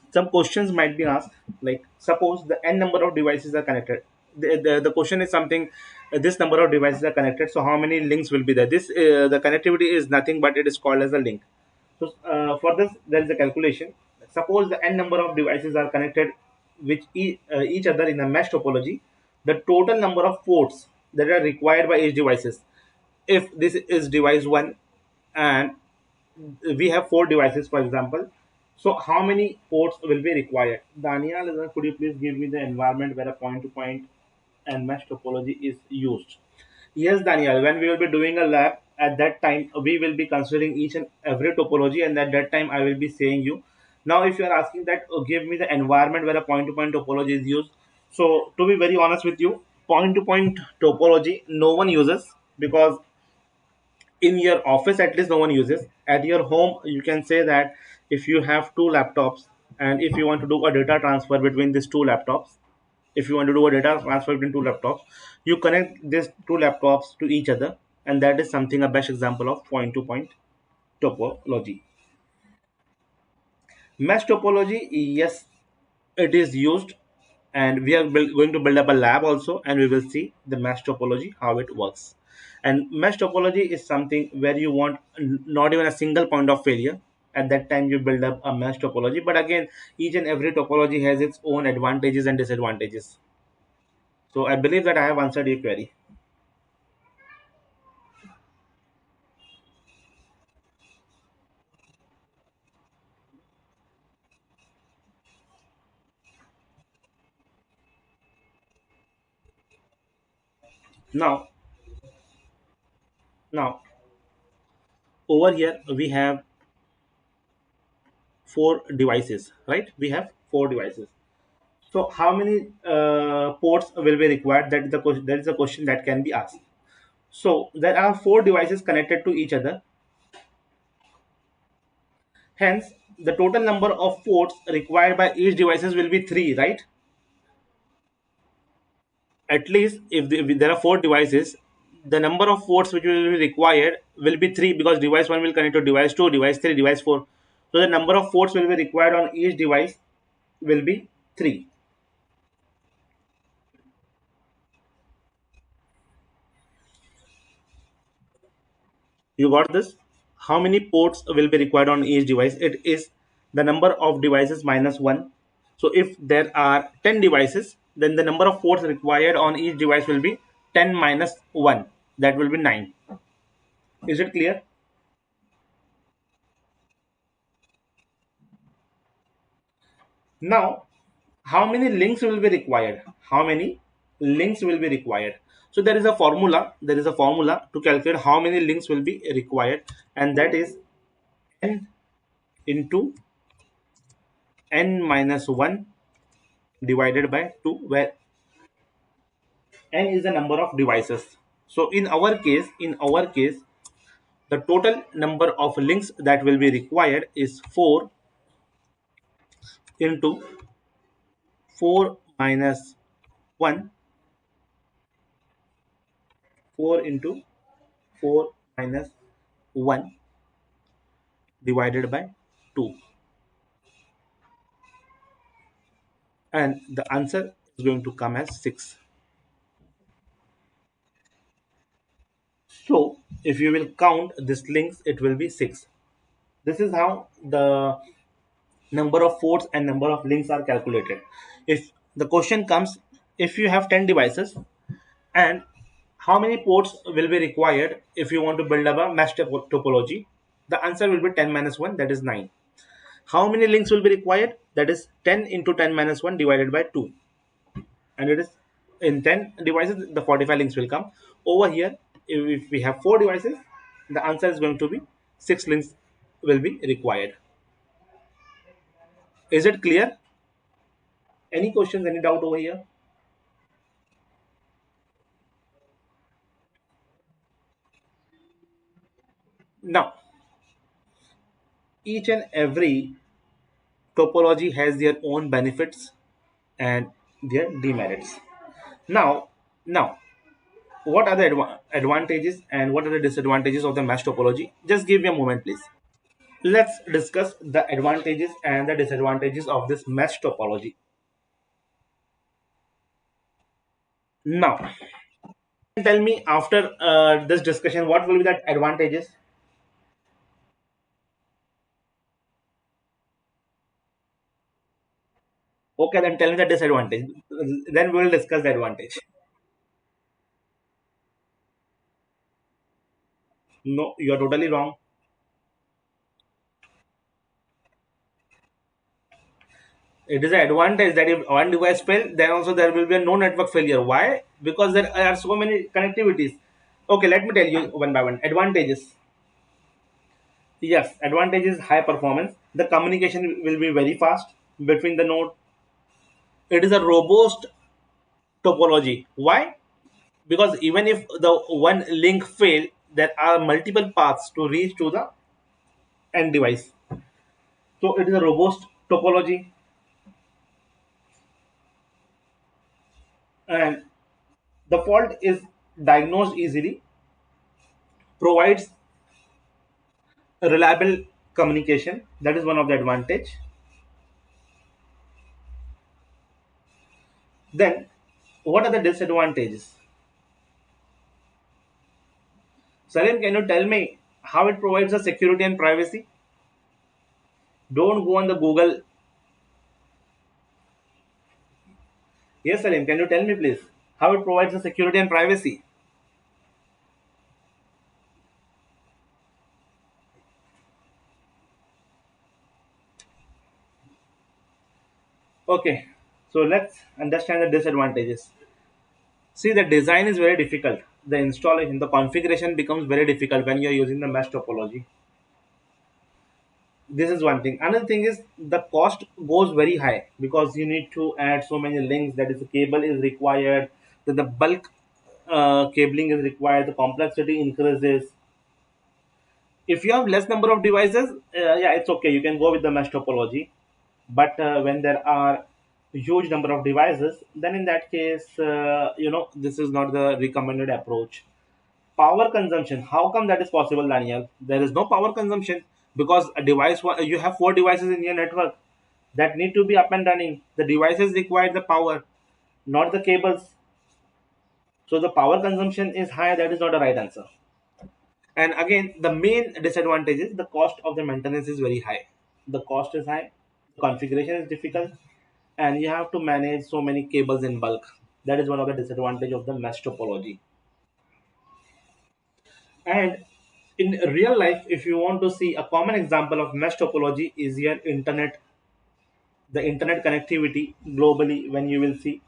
some questions might be asked, like suppose the n number of devices are connected. The question is something, this number of devices are connected, so how many links will be there? This the connectivity is nothing but it is called as a link. So for this there is a calculation. Suppose the n number of devices are connected with each other in a mesh topology, the total number of ports that are required by each devices, if this is device 1 and we have four devices for example, so how many ports will be required? Daniel, could you please give me the environment where a point to point and mesh topology is used? Yes, Daniel, when we will be doing a lab, at that time we will be considering each and every topology, and at that time I will be saying you. Now if you are asking that, give me the environment where a point to point topology is used, so to be very honest with you, point to point topology no one uses, because in your office at least no one uses. At your home you can say that if you have two laptops and if you want to do a data transfer between these two laptops, if you want to do a data transfer between two laptops, you connect these two laptops to each other, and that is something a best example of point to point topology. Mesh topology, yes, it is used, and we are going to build up a lab also, and we will see the mesh topology how it works. And mesh topology is something where you want not even a single point of failure. At that time, you build up a mesh topology. But again, each and every topology has its own advantages and disadvantages. So I believe that I have answered your query. Now, now over here we have four devices, right? We have four devices. So how many ports will be required? That is the question that can be asked. So there are four devices connected to each other. Hence, the total number of ports required by each devices will be three, right? At least if there are four devices, the number of ports which will be required will be three, because device one will connect to device two, device three, device four. So the number of ports will be required on each device will be three. You got this? How many ports will be required on each device? It is the number of devices minus one. So if there are 10 devices, then the number of ports required on each device will be 10 minus 1. That will be 9. Is it clear? Now, how many links will be required? How many links will be required? So there is a formula. There is a formula to calculate how many links will be required, and that is n into n minus 1 divided by 2, where n is the number of devices. So in our case, the total number of links that will be required is 4 into 4 minus 1, 4 into 4 minus 1 divided by 2, and the answer is going to come as 6. So if you will count these links, it will be 6. This is how the number of ports and number of links are calculated. If the question comes, if you have 10 devices, and how many ports will be required if you want to build up a mesh topology, the answer will be 10 minus 1, that is 9. How many links will be required? That is 10 into 10 minus 1 divided by 2, and it is in 10 devices, the 45 links will come. Over here, if we have 4 devices, the answer is going to be 6 links will be required. Is it clear? Any questions, any doubt over here? Now, each and every topology has their own benefits and their demerits. Now, now, what are the advantages and what are the disadvantages of the mesh topology? Just give me a moment, please. Let's discuss the advantages and the disadvantages of this mesh topology. Now, tell me after this discussion, what will be the advantages? Okay, then tell me the disadvantage. Then we will discuss the advantage. No, you are totally wrong. It is an advantage that if one device fail, then also there will be no network failure. Why? Because there are so many connectivities. Okay, let me tell you one by one. Advantages. Yes, advantage is high performance. The communication will be very fast between the node. It is a robust topology. Why? Because even if the one link fail, there are multiple paths to reach to the end device. So it is a robust topology, and the fault is diagnosed easily, provides reliable communication. That is one of the advantage. Then what are the disadvantages? Salim, can you tell me how it provides the security and privacy? Don't go on the Google. Yes, Salim, can you tell me please how it provides the security and privacy? Okay, so let's understand the disadvantages. See, the design is very difficult. The installation, the configuration becomes very difficult when you're using the mesh topology. This is one thing. Another thing is the cost goes very high because you need to add so many links. That is, the cable is required. Then the bulk cabling is required. The complexity increases. If you have less number of devices, yeah, it's okay. You can go with the mesh topology. But when there are huge number of devices, then in that case, this is not the recommended approach. Power consumption, how come that is possible, Daniel? There is no power consumption because a device, you have four devices in your network that need to be up and running. The devices require the power, not the cables. So the power consumption is high. That is not a right answer. And again, the main disadvantage is the cost of the maintenance is very high. The cost is high, configuration is difficult, and you have to manage so many cables in bulk. That is one of the disadvantage of the mesh topology. And in real life, if you want to see a common example of mesh topology is your internet, the internet connectivity globally. When you will see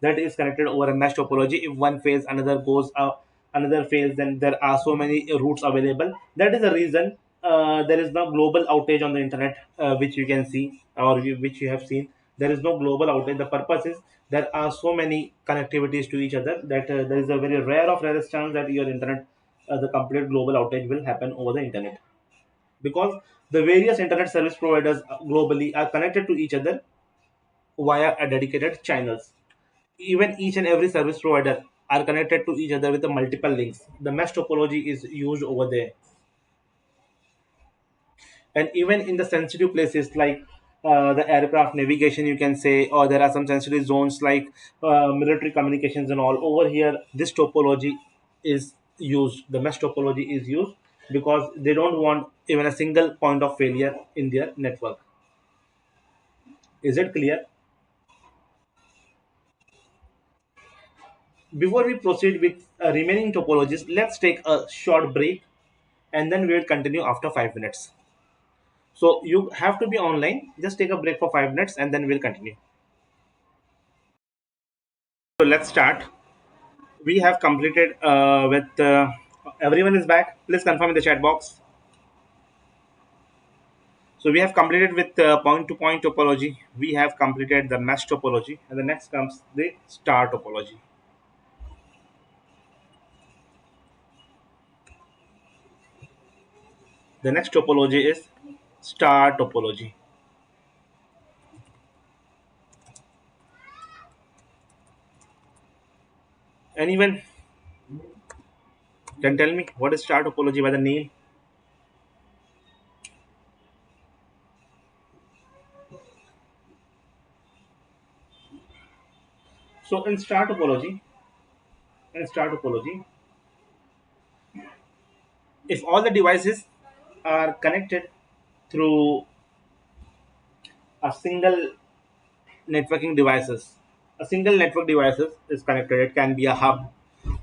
that is connected over a mesh topology, if one fails, another goes up, another fails, then there are so many routes available. That is the reason there is no global outage on the internet, which you can see, or which you have seen. There is no global outage. The purpose is there are so many connectivities to each other that there is a very rare of rarest chance that your internet, the complete global outage will happen over the internet, because the various internet service providers globally are connected to each other via a dedicated channels. Even each and every service provider are connected to each other with the multiple links. The mesh topology is used over there. And even in the sensitive places like the aircraft navigation, you can say, or there are some sensitive zones like military communications and all. Over here, this topology is used. The mesh topology is used because they don't want even a single point of failure in their network. Is it clear? Before we proceed with remaining topologies, let's take a short break and then we will continue after 5 minutes. So you have to be online. Just take a break for 5 minutes and then we'll continue. So let's start. We have completed with everyone is back. Please confirm in the chat box. So we have completed with point to point topology. We have completed the mesh topology, and the next comes the star topology. The next topology is star topology. Anyone can tell me what is star topology by the name? So in star topology, if all the devices are connected through a single networking devices, a single network devices is connected. It can be a hub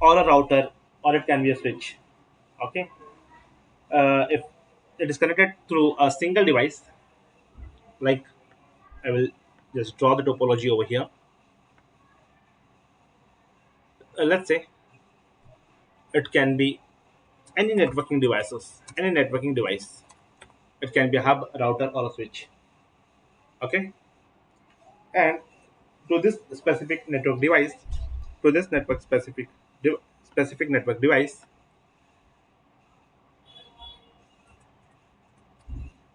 or a router or it can be a switch. Okay, if it is connected through a single device, like I will just draw the topology over here. Let's say it can be any networking devices, any networking device. It can be a hub, router, or a switch. Okay, and to this specific network device, to this network specific network device,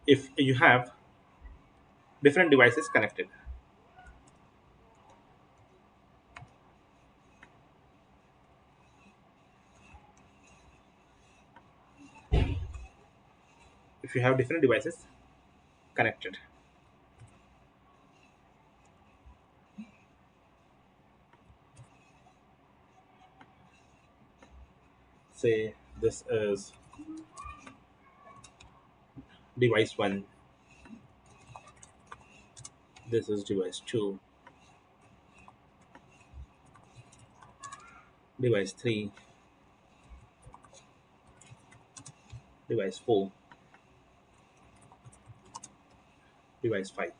if you have different devices connected, if you have different devices connected, say this is device 1, this is device 2, device 3, device 4, device 5.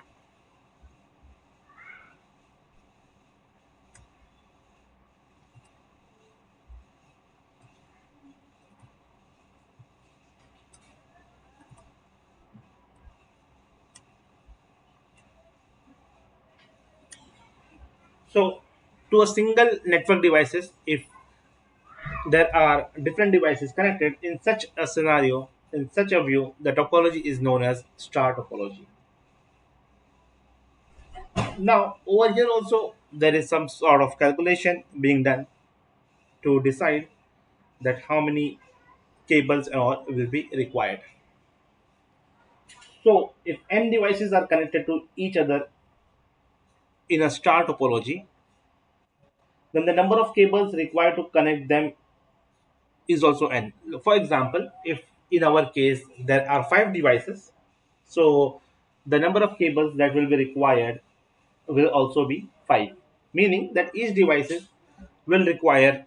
So to a single network devices, if there are different devices connected in such a scenario, in such a view, the topology is known as star topology. Now over here also there is some sort of calculation being done to decide that how many cables and all will be required. So if n devices are connected to each other in a star topology, then the number of cables required to connect them is also n. For example, if in our case there are 5 devices, so the number of cables that will be required will also be 5, meaning that each devices will require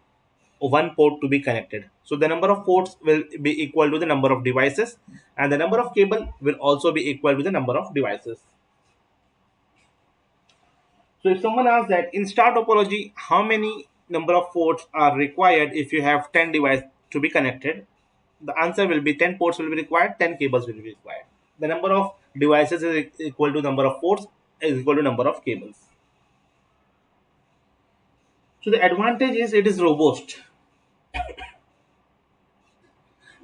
one port to be connected. So the number of ports will be equal to the number of devices, and the number of cable will also be equal to the number of devices. So if someone asks that in star topology, how many number of ports are required if you have 10 devices to be connected, the answer will be 10 ports will be required, 10 cables will be required. The number of devices is equal to number of ports is equal to number of cables. So the advantage is it is robust.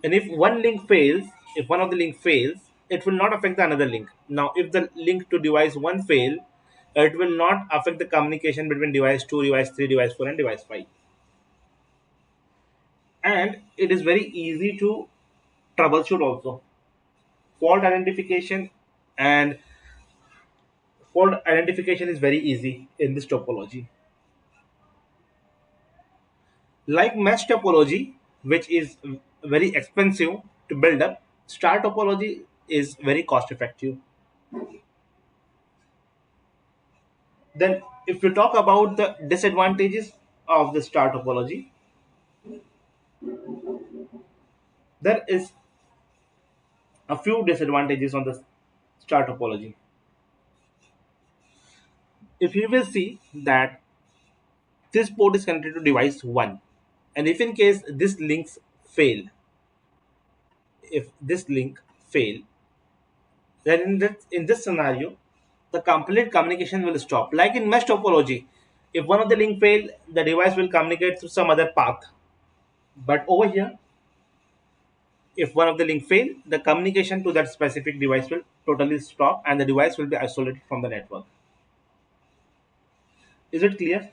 And if one link fails, if one of the link fails, it will not affect the another link. Now, if the link to device 1 fail, it will not affect the communication between device 2, device 3, device 4 and device 5. And it is very easy to troubleshoot also. Fault identification and fault identification is very easy in this topology. Like mesh topology, which is very expensive to build up, star topology is very cost effective. Then, if you talk about the disadvantages of the star topology, there is a few disadvantages on the star topology. If you will see that this port is connected to device 1, and if in case this links fail, if this link fail, then in this scenario, the complete communication will stop. Like in mesh topology, if one of the link fail, the device will communicate through some other path. But over here, if one of the link fail, the communication to that specific device will totally stop and the device will be isolated from the network. Is it clear?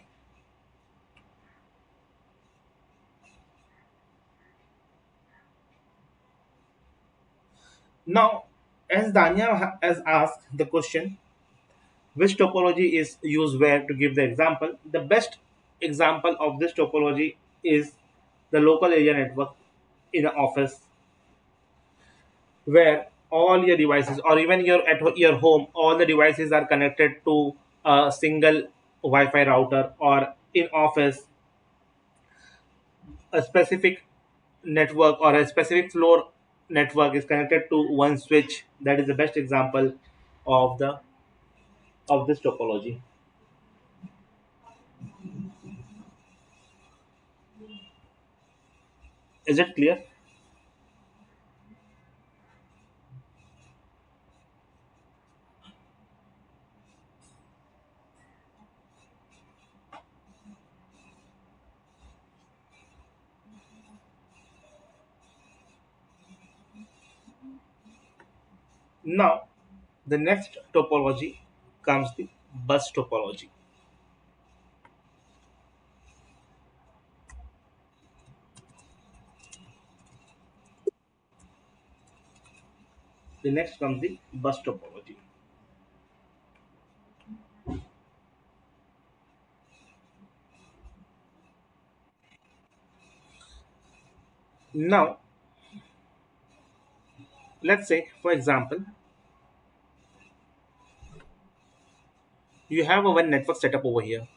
Now, as Danya has asked the question, which topology is used where to give the example, the best example of this topology is the local area network in an office where all your devices or even your home, all the devices are connected to a single Wi-Fi router, or in office a specific network or a specific floor network is connected to one switch. That is the best example of the of this topology. Is it clear? Now the next topology comes the bus topology. The next comes the bus topology. Now let's say, for example, you have a one network setup over here.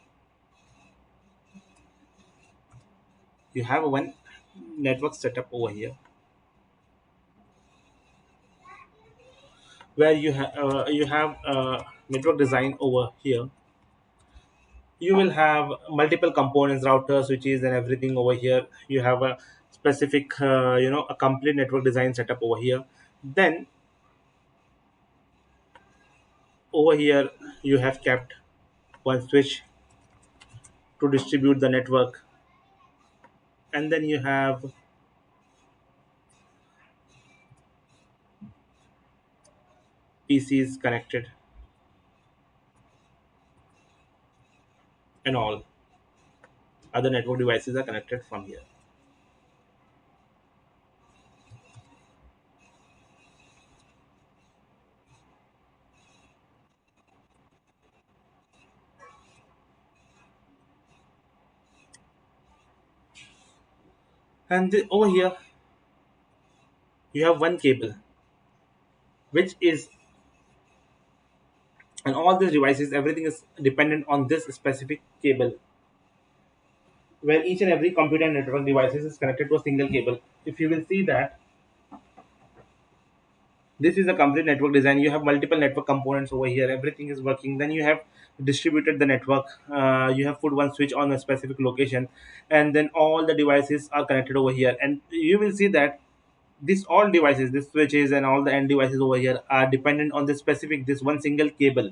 You have a one network setup over here where you have network design over here. You will have multiple components, routers, switches and everything over here. You have a specific a complete network design setup over here. Then over here you have kept one switch, to distribute the network. And then you have PCs connected and all other network devices are connected from here. And over here you have one cable, which is, and all these devices, everything is dependent on this specific cable, where each and every computer and network devices is connected to a single cable. If you will see that this is a complete network design, you have multiple network components over here, everything is working. Then you have distributed the network, you have put one switch on a specific location, and then all the devices are connected over here. And you will see that this all devices, this switches and all the end devices over here are dependent on this specific, this one single cable.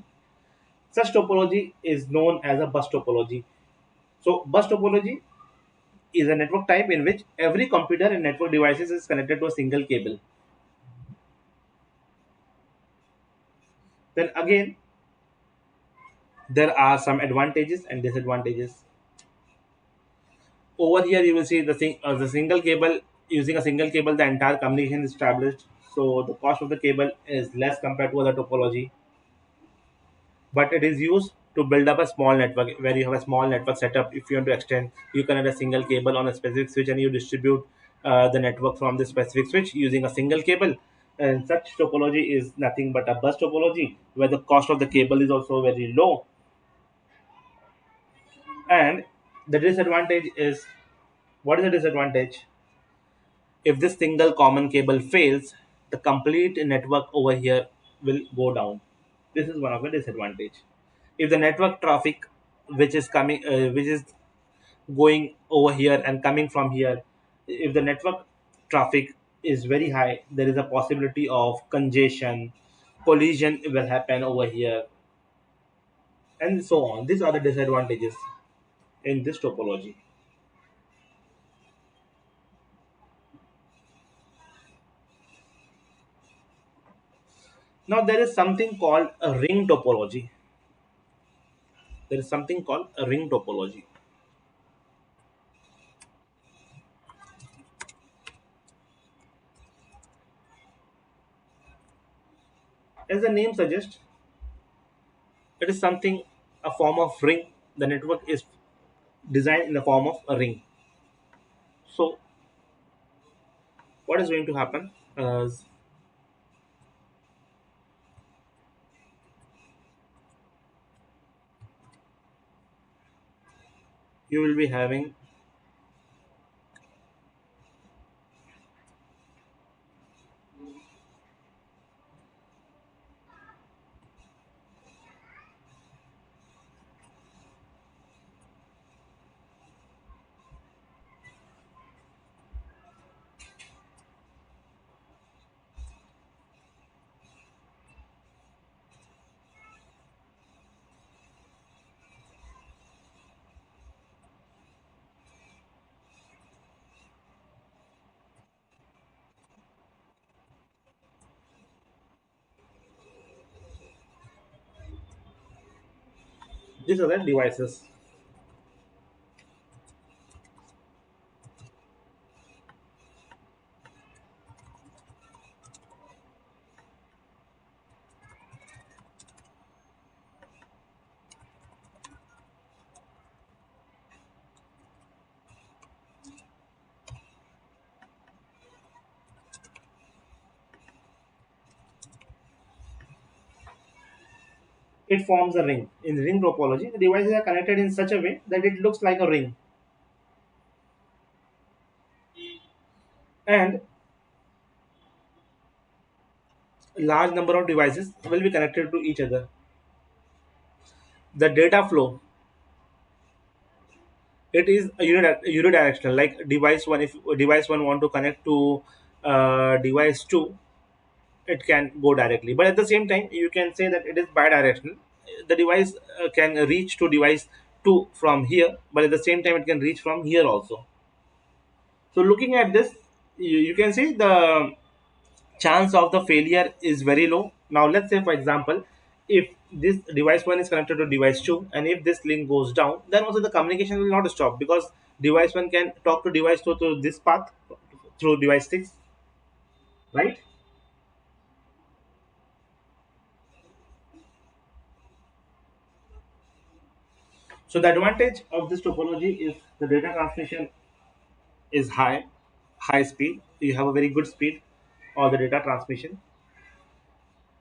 Such topology is known as a bus topology. So bus topology is a network type in which every computer and network devices is connected to a single cable. Then again, there are some advantages and disadvantages. Over here, you will see the single cable. Using a single cable, the entire communication is established. So the cost of the cable is less compared to other topology, but it is used to build up a small network where you have a small network setup. If you want to extend, you connect a single cable on a specific switch and you distribute the network from the specific switch using a single cable. And such topology is nothing but a bus topology where the cost of the cable is also very low. And the disadvantage is, what is the disadvantage? If this single common cable fails, the complete network over here will go down. This is one of the disadvantage. If the network traffic which is going over here and coming from here, if the network traffic is very high, there is a possibility of congestion, collision will happen over here, and so on. These are the disadvantages in this topology. Now there is something called a ring topology. There is something called a ring topology. As the name suggests, it is something, a form of ring. The network is designed in the form of a ring. So what is going to happen is you will be having, these are the devices. It forms a ring. In ring topology, the devices are connected in such a way that it looks like a ring. And a large number of devices will be connected to each other. The data flow, it is a unidirectional. Like device one, if device one want to connect to device two, it can go directly. But at the same time, you can say that it is bidirectional. The device can reach to device to from here, but at the same time it can reach from here also. So looking at this, you can see the chance of the failure is very low. Now let's say for example, if this device 1 is connected to device 2, and if this link goes down, then also the communication will not stop, because device 1 can talk to device 2 through this path, through device 6, right? So the advantage of this topology is the data transmission is high speed. You have a very good speed or the data transmission.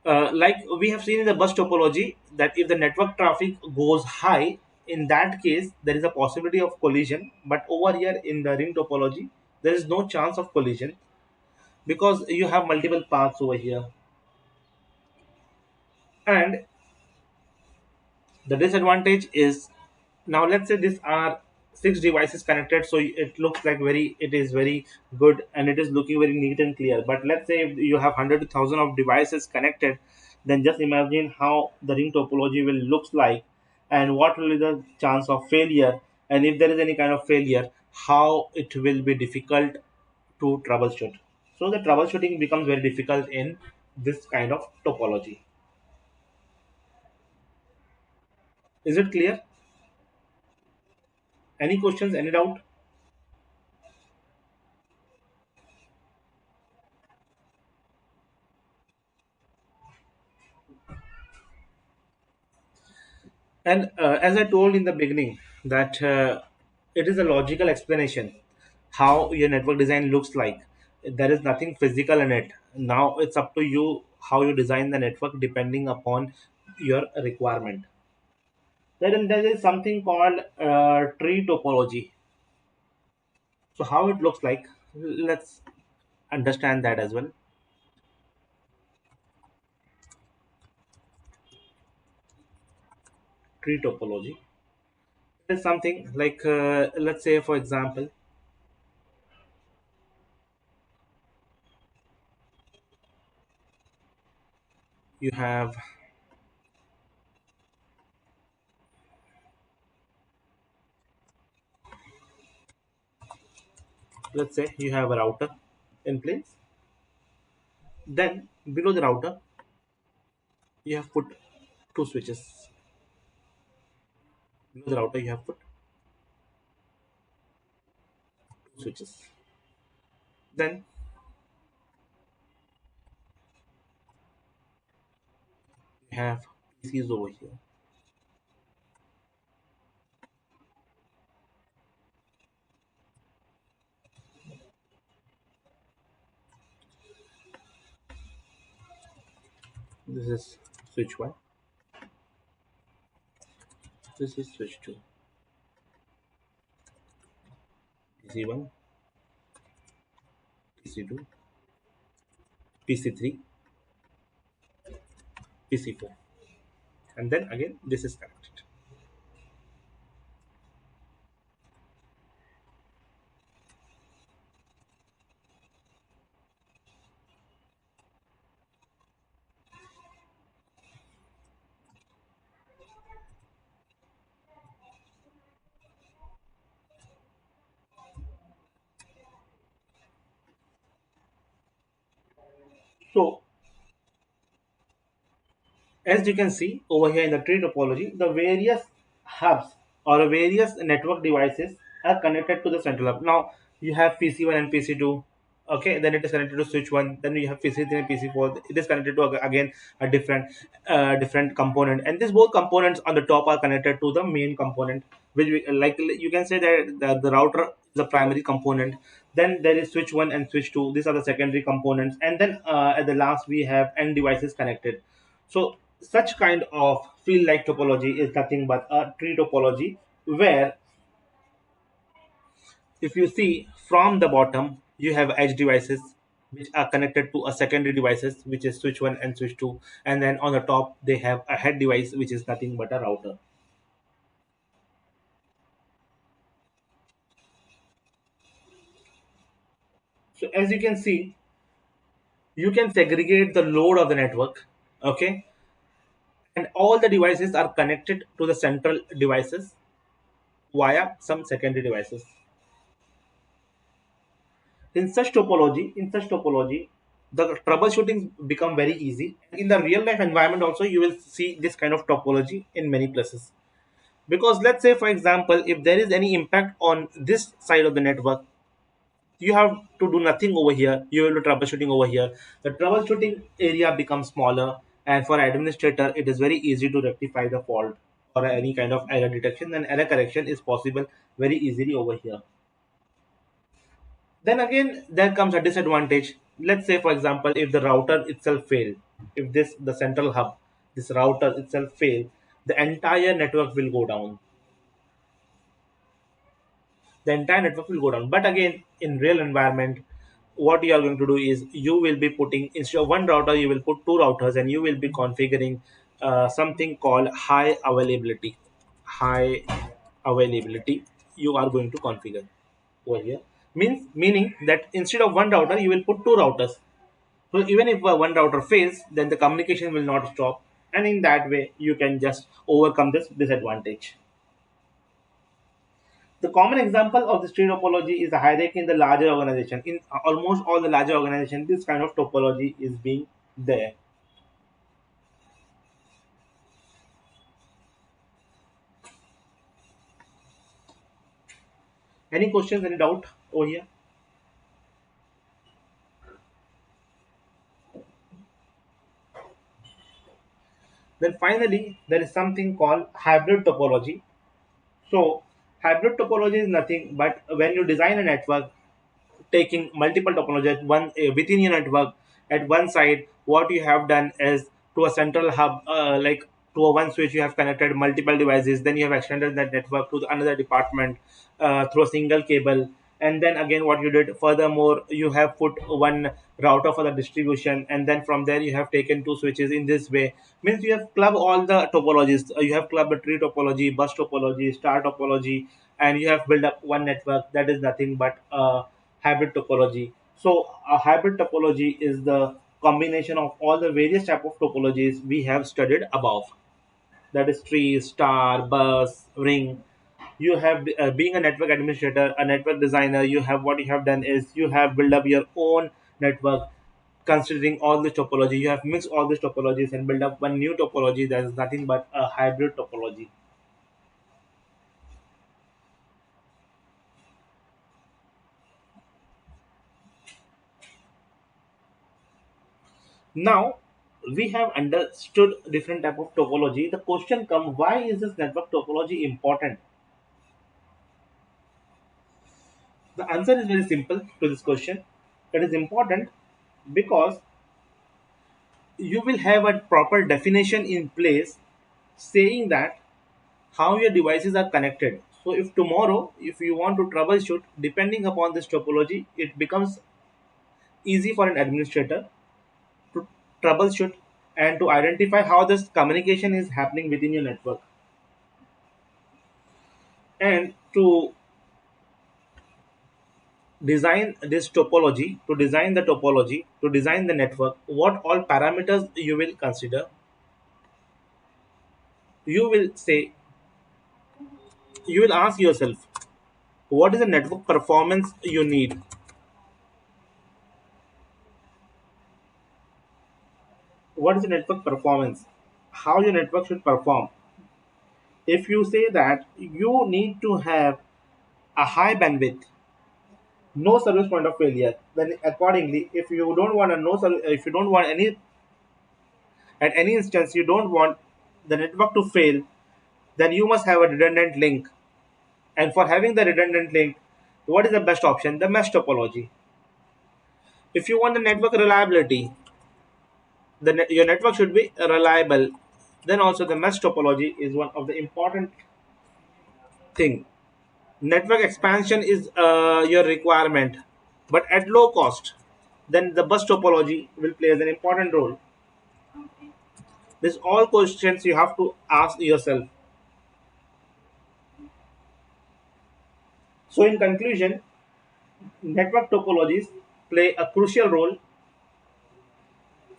Like we have seen in the bus topology, that if the network traffic goes high, in that case there is a possibility of collision. But over here in the ring topology, there is no chance of collision, because you have multiple paths over here. And the disadvantage is, now let's say these are six devices connected, so it looks like very, it is very good and it is looking very neat and clear. But let's say if you have 100 to 1000 of devices connected, then just imagine how the ring topology will looks like, and what will be the chance of failure, and if there is any kind of failure, how it will be difficult to troubleshoot. So the troubleshooting becomes very difficult in this kind of topology. Is it clear? Any questions, any doubt? And as I told in the beginning, that it is a logical explanation how your network design looks like. There is nothing physical in it. Now it's up to you how you design the network depending upon your requirement. Then there is something called tree topology. So how it looks like, let's understand that as well. Tree topology is something like, let's say for example, you have, let's say you have a router in place. Then below the router, you have put two switches. Below the router, you have put two switches. Then you have PCs over here. This is switch 1. This is switch 2. PC 1, PC 2, PC 3, PC 4. And then again, this is connected. So as you can see over here in the tree topology, the various hubs or various network devices are connected to the central hub. Now you have PC1 and PC2. Okay, then it is connected to switch 1. Then you have PC3 and PC4. It is connected to again a different component, and these both components on the top are connected to the main component, which like you can say that the router is the primary component. Then there is switch 1 and switch 2. These are the secondary components, and then at the last we have end devices connected. So such kind of field like topology is nothing but a tree topology, where if you see from the bottom, you have edge devices which are connected to a secondary devices, which is switch 1 and switch 2, and then on the top they have a head device which is nothing but a router. So as you can see, you can segregate the load of the network. Okay, and all the devices are connected to the central devices. via some secondary devices. In such topology, the troubleshooting become very easy. In the real life environment also, you will see this kind of topology in many places. Because let's say, for example, if there is any impact on this side of the network, you have to do nothing over here. You will do troubleshooting over here. The troubleshooting area becomes smaller, and for administrator, it is very easy to rectify the fault or any kind of error detection, and error correction is possible very easily over here. Then again, there comes a disadvantage. Let's say, for example, if the router itself failed, if this the central hub, this router itself failed, the entire network will go down. The entire network will go down. But again, in real environment, what you are going to do is you will be putting, instead of one router, you will put two routers, and you will be configuring something called high availability. High availability. You are going to configure over here. Meaning that instead of one router, you will put two routers. So even if one router fails, then the communication will not stop, and in that way, you can just overcome this disadvantage. The common example of this tree topology is the hierarchy in the larger organization. In almost all the larger organizations, this kind of topology is being there. Any questions, any doubt over here? Then finally, there is something called hybrid topology. So hybrid topology is nothing but when you design a network, taking multiple topologies at one within your network. At one side, what you have done is to a central hub, like to a one switch, you have connected multiple devices. Then you have extended that network to the another department through a single cable. And then again, what you did furthermore, you have put one router for the distribution, and then from there you have taken two switches. In this way, means you have clubbed all the topologies. You have clubbed the tree topology, bus topology, star topology, and you have built up one network that is nothing but hybrid topology. So a hybrid topology is the combination of all the various type of topologies we have studied above. That is tree, star, bus, ring. You have being a network administrator, a network designer. You have what you have done is you have built up your own network considering all the topology. You have mixed all these topologies and built up one new topology that is nothing but a hybrid topology. Now we have understood different type of topology. The question comes: why is this network topology important? The answer is very simple to this question. It is important because you will have a proper definition in place saying that how your devices are connected. So if tomorrow, if you want to troubleshoot depending upon this topology, it becomes easy for an administrator to troubleshoot and to identify how this communication is happening within your network, and to design this topology, to design the topology, to design the network, what all parameters you will consider. You will say, you will ask yourself, what is the network performance you need? What is the network performance? How your network should perform? If you say that you need to have a high bandwidth, no service point of failure, then accordingly, if you don't want a no if you don't want any, at any instance you don't want the network to fail, then you must have a redundant link. And for having the redundant link, what is the best option? The mesh topology. If you want the network reliability, your network should be reliable. Then also the mesh topology is one of the important thing. Network expansion is your requirement, but at low cost. Then the bus topology will play as an important role. These all questions you have to ask yourself. So in conclusion, network topologies play a crucial role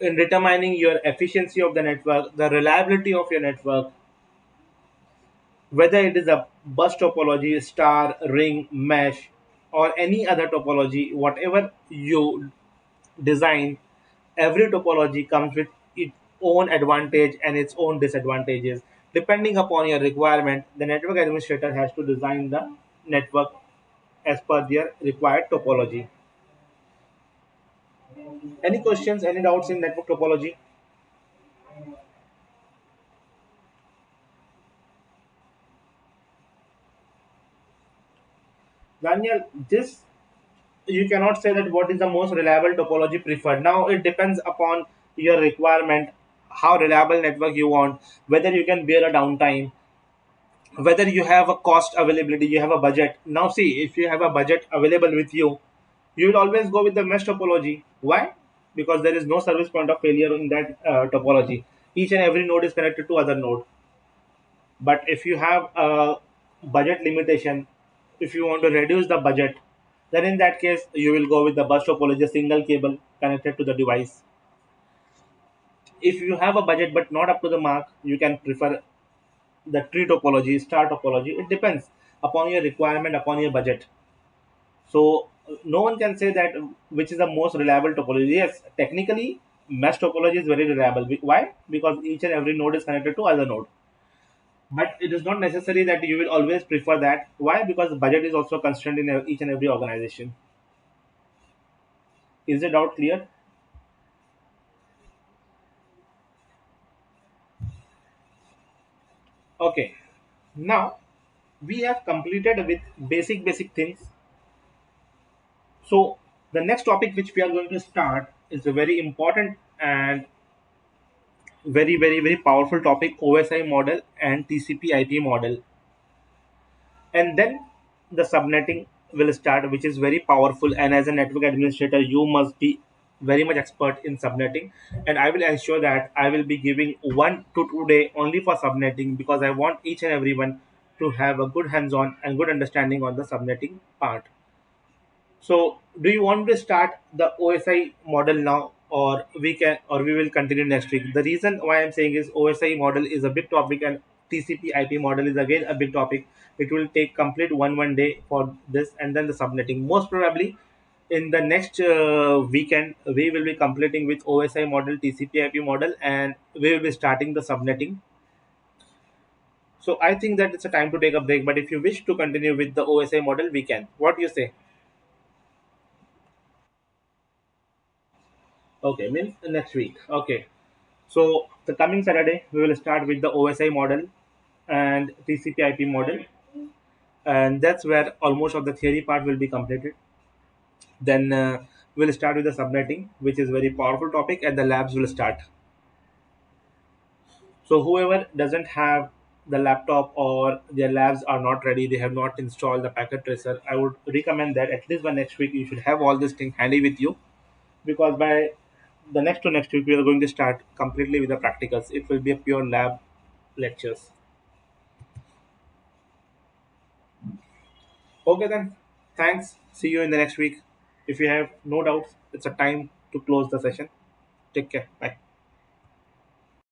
in determining your efficiency of the network, the reliability of your network, whether it is a bus topology, star, ring, mesh, or any other topology, whatever you design, every topology comes with its own advantage and its own disadvantages. Depending upon your requirement, the network administrator has to design the network as per their required topology. Any questions, any doubts in network topology? Daniel, this you cannot say that what is the most reliable topology preferred. Now it depends upon your requirement, how reliable network you want, whether you can bear a downtime, whether you have a cost availability, you have a budget. Now see, if you have a budget available with you, you will always go with the mesh topology. Why? Because there is no service point of failure in that topology. Each and every node is connected to other node. But if you have a budget limitation, if you want to reduce the budget, then in that case you will go with the bus topology, a single cable connected to the device. If you have a budget but not up to the mark, you can prefer the tree topology, star topology. It depends upon your requirement, upon your budget. So no one can say that which is the most reliable topology. Yes, technically mesh topology is very reliable. Why? Because each and every node is connected to other node. But it is not necessary that you will always prefer that. Why? Because budget is also constrained in each and every organization. Is the doubt clear? Okay. Now we have completed with basic things. So the next topic which we are going to start is a very important and very powerful topic: OSI model and TCP IP model. And then the subnetting will start, which is very powerful, and as a network administrator you must be very much expert in subnetting. And I will ensure that I will be giving 1 to 2 day only for subnetting, because I want each and everyone to have a good hands-on and good understanding on the subnetting part. So, do you want to start the OSI model now, or we will continue next week? The reason why I'm saying is OSI model is a big topic, and TCP IP model is again a big topic. It will take complete one day for this, and then the subnetting. Most probably, in the next weekend, we will be completing with OSI model, TCP IP model, and we will be starting the subnetting. So I think that it's a time to take a break. But if you wish to continue with the OSI model, we can. What do you say? Okay, means next week. Okay. So the coming Saturday we will start with the OSI model and TCP/IP model, and that's where almost of the theory part will be completed. Then we'll start with the subnetting, which is very powerful topic, and the labs will start. So whoever doesn't have the laptop or their labs are not ready, they have not installed the packet tracer, I would recommend that at least by next week you should have all this thing handy with you, because by the next to next week we are going to start completely with the practicals. It will be a pure lab lectures. Okay then. Thanks. See you in the next week. If you have no doubts, it's a time to close the session. Take care. Bye.